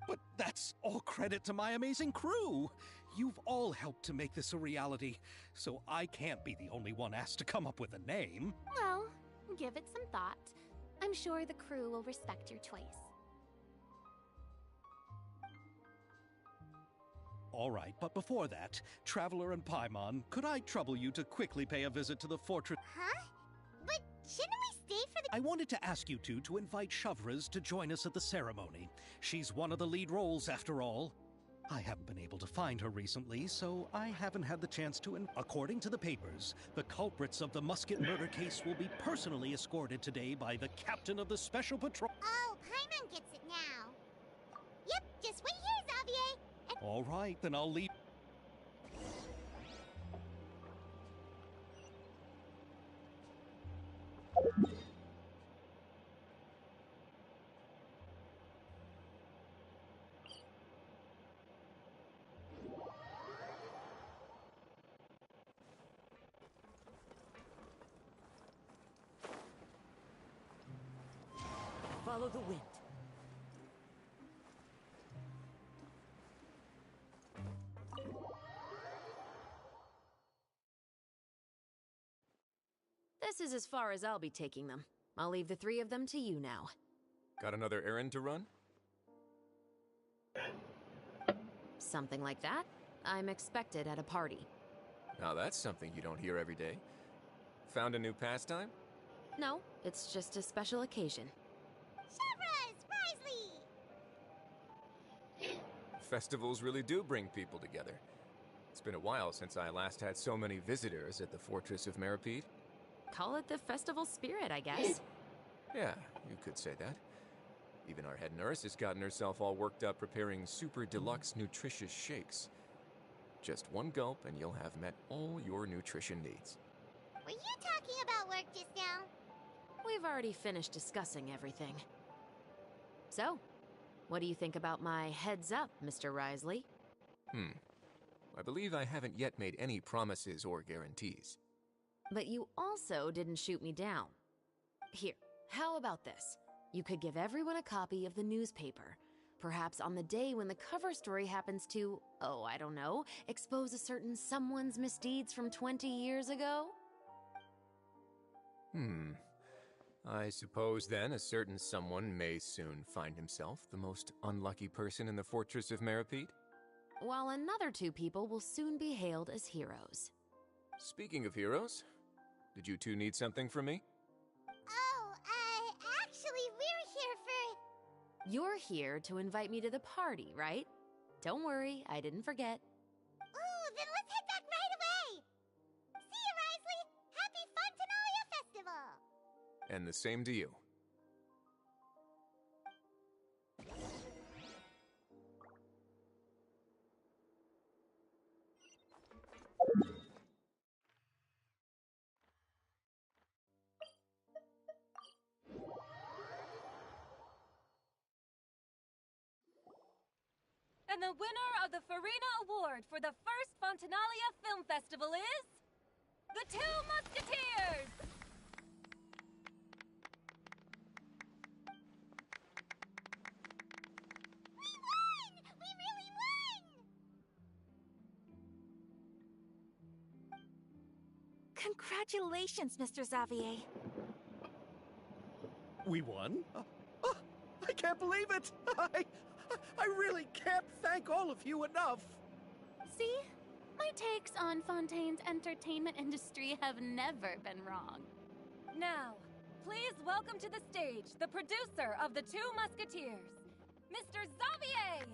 Speaker 2: But that's all credit to my amazing crew. You've all helped to make this a reality, so I can't be the only one asked to come up with a name.
Speaker 3: Well, give it some thought. I'm sure the crew will respect your choice.
Speaker 2: All right, but before that, Traveler and Paimon, could I trouble you to quickly pay a visit to the fortress?
Speaker 1: Huh? But shouldn't we stay for the...
Speaker 2: I wanted to ask you two to invite Shavraz to join us at the ceremony. She's one of the lead roles, after all. I haven't been able to find her recently, so I haven't had the chance to... According to the papers, the culprits of the Musket murder case will be personally escorted today by the captain of the Special Patrol...
Speaker 1: Oh, Paimon gets it now. Yep, just wait here, Xavier.
Speaker 2: All right, then I'll leave...
Speaker 5: Follow the wind. This is as far as I'll be taking them. I'll leave the three of them to you now.
Speaker 17: Got another errand to run?
Speaker 5: Something like that. I'm expected at a party.
Speaker 17: Now that's something you don't hear every day. Found a new pastime?
Speaker 5: No, it's just a special occasion.
Speaker 1: Shavraz! Risley!
Speaker 17: Festivals really do bring people together. It's been a while since I last had so many visitors at the Fortress of Meripede.
Speaker 5: Call it the festival spirit, I guess.
Speaker 17: Yeah, you could say that. Even our head nurse has gotten herself all worked up preparing super deluxe nutritious shakes. Just one gulp and you'll have met all your nutrition needs.
Speaker 1: Were you talking about work just now?
Speaker 5: We've already finished discussing everything. So, what do you think about my heads up, Mr. Risley?
Speaker 17: I believe I haven't yet made any promises or guarantees.
Speaker 5: But you also didn't shoot me down. Here, how about this? You could give everyone a copy of the newspaper. Perhaps on the day when the cover story happens to, oh, I don't know, expose a certain someone's misdeeds from 20 years ago?
Speaker 18: I suppose then a certain someone may soon find himself the most unlucky person in the fortress of Meripede?
Speaker 5: While another two people will soon be hailed as heroes.
Speaker 18: Speaking of heroes, did you two need something from me?
Speaker 1: Oh, actually, we're here for...
Speaker 5: You're here to invite me to the party, right? Don't worry, I didn't forget.
Speaker 1: Ooh, then let's head back right away! See you, Risley! Happy Fontanalia Festival!
Speaker 18: And the same to you.
Speaker 19: And the winner of the Farina Award for the first Fontanalia Film Festival is... The Two Musketeers!
Speaker 1: We won! We really won!
Speaker 9: Congratulations, Mr. Xavier.
Speaker 2: We won? I can't believe it! I really can't thank all of you enough!
Speaker 3: See? My takes on Fontaine's entertainment industry have never been wrong.
Speaker 19: Now, please welcome to the stage the producer of The Two Musketeers, Mr. Xavier!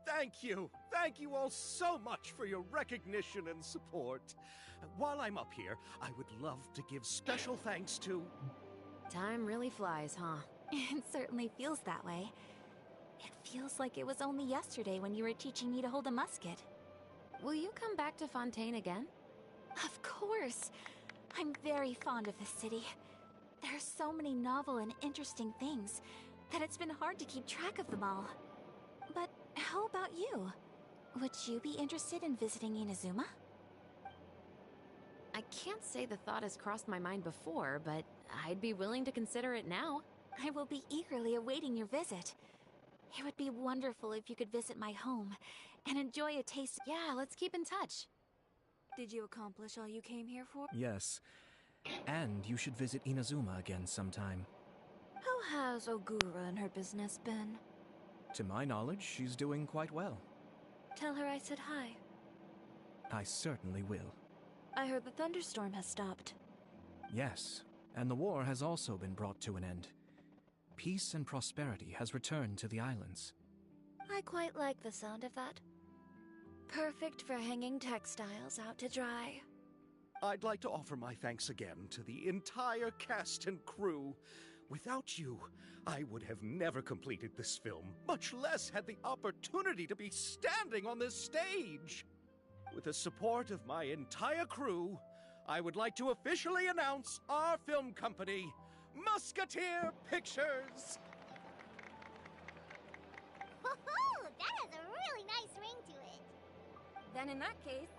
Speaker 2: Thank you! Thank you all so much for your recognition and support. While I'm up here, I would love to give special thanks to...
Speaker 5: Time really flies, huh?
Speaker 9: It certainly feels that way. It feels like it was only yesterday when you were teaching me to hold a musket.
Speaker 5: Will you come back to Fontaine again?
Speaker 9: Of course! I'm very fond of this city. There are so many novel and interesting things that it's been hard to keep track of them all. But how about you? Would you be interested in visiting Inazuma?
Speaker 5: I can't say the thought has crossed my mind before, but I'd be willing to consider it now.
Speaker 9: I will be eagerly awaiting your visit. It would be wonderful if you could visit my home and enjoy a taste.
Speaker 5: Yeah, let's keep in touch.
Speaker 4: Did you accomplish all you came here for?
Speaker 12: Yes. And you should visit Inazuma again sometime.
Speaker 4: How has Ogura and her business been?
Speaker 12: To my knowledge, she's doing quite well.
Speaker 4: Tell her I said hi.
Speaker 12: I certainly will.
Speaker 4: I heard the thunderstorm has stopped.
Speaker 12: Yes, and the war has also been brought to an end. Peace and prosperity has returned to the islands.
Speaker 4: I quite like the sound of that. Perfect for hanging textiles out to dry.
Speaker 2: I'd like to offer my thanks again to the entire cast and crew. Without you, I would have never completed this film, much less had the opportunity to be standing on this stage. With the support of my entire crew, I would like to officially announce our film company, Musketeer Pictures!
Speaker 1: Woohoo! That has a really nice ring to it.
Speaker 19: Then in that case,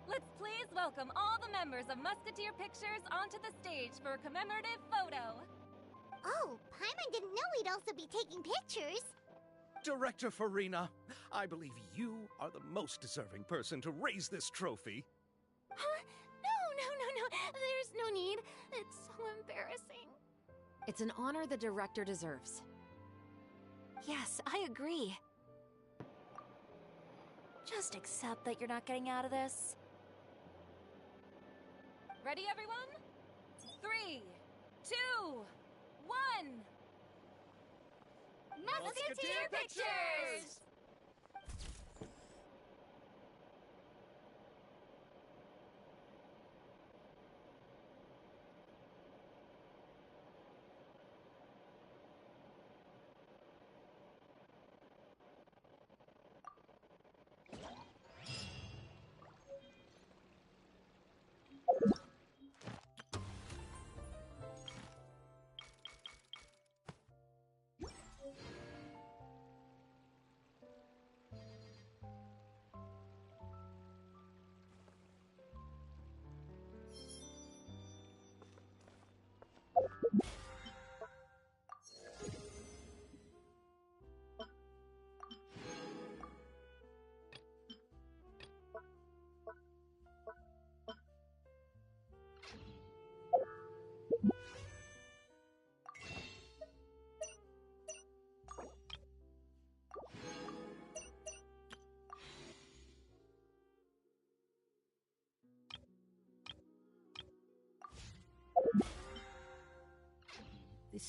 Speaker 19: let's please welcome all the members of Musketeer Pictures onto the stage for a commemorative photo.
Speaker 1: Oh, Paimon didn't know we'd also be taking pictures.
Speaker 2: Director Farina, I believe you are the most deserving person to raise this trophy.
Speaker 3: Huh? No. There's no need. It's so embarrassing.
Speaker 5: It's an honor the director deserves.
Speaker 9: Yes, I agree.
Speaker 4: Just accept that you're not getting out of this.
Speaker 19: Ready, everyone? 3, 2, 1!
Speaker 1: Musketeer Pictures!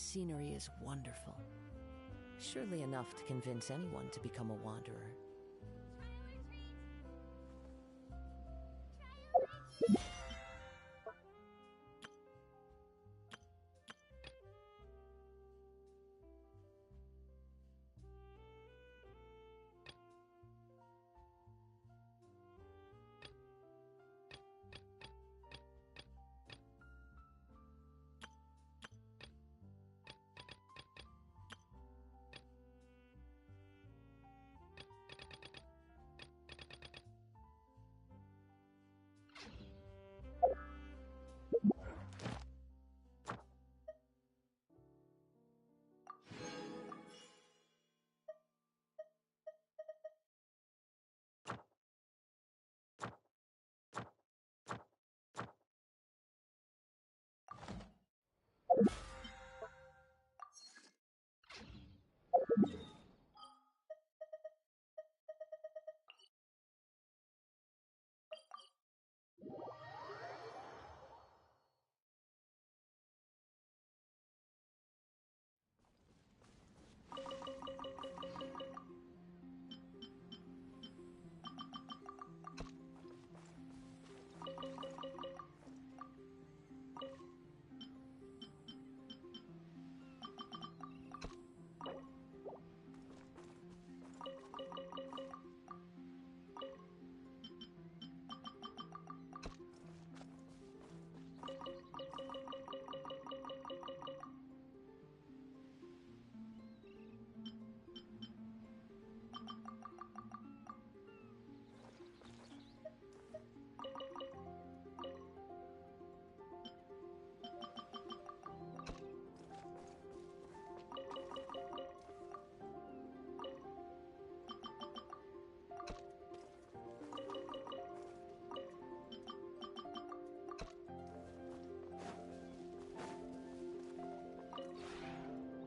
Speaker 5: scenery is wonderful. Surely enough to convince anyone to become a wanderer.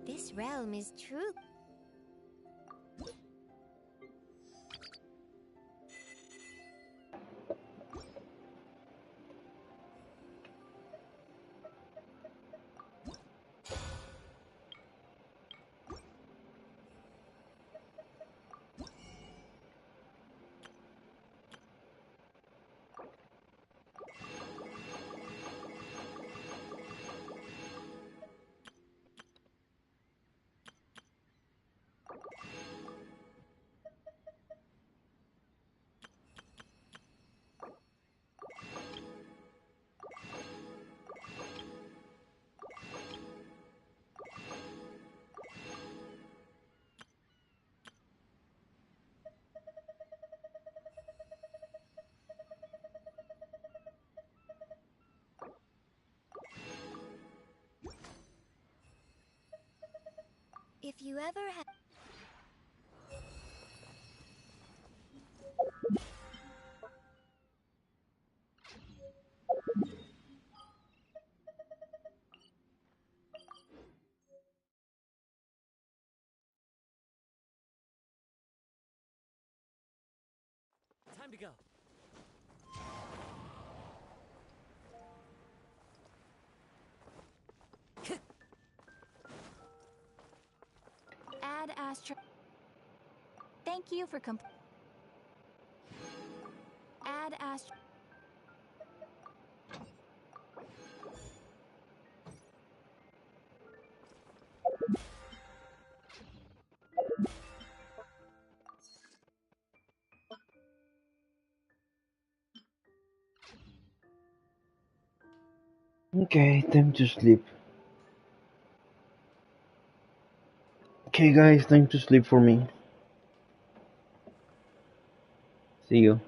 Speaker 1: This realm is true. If you ever have...
Speaker 20: Time to go.
Speaker 9: Add Astra. Thank you for Add Astra.
Speaker 6: Okay, time to sleep. Okay, guys, time to sleep for me. See you.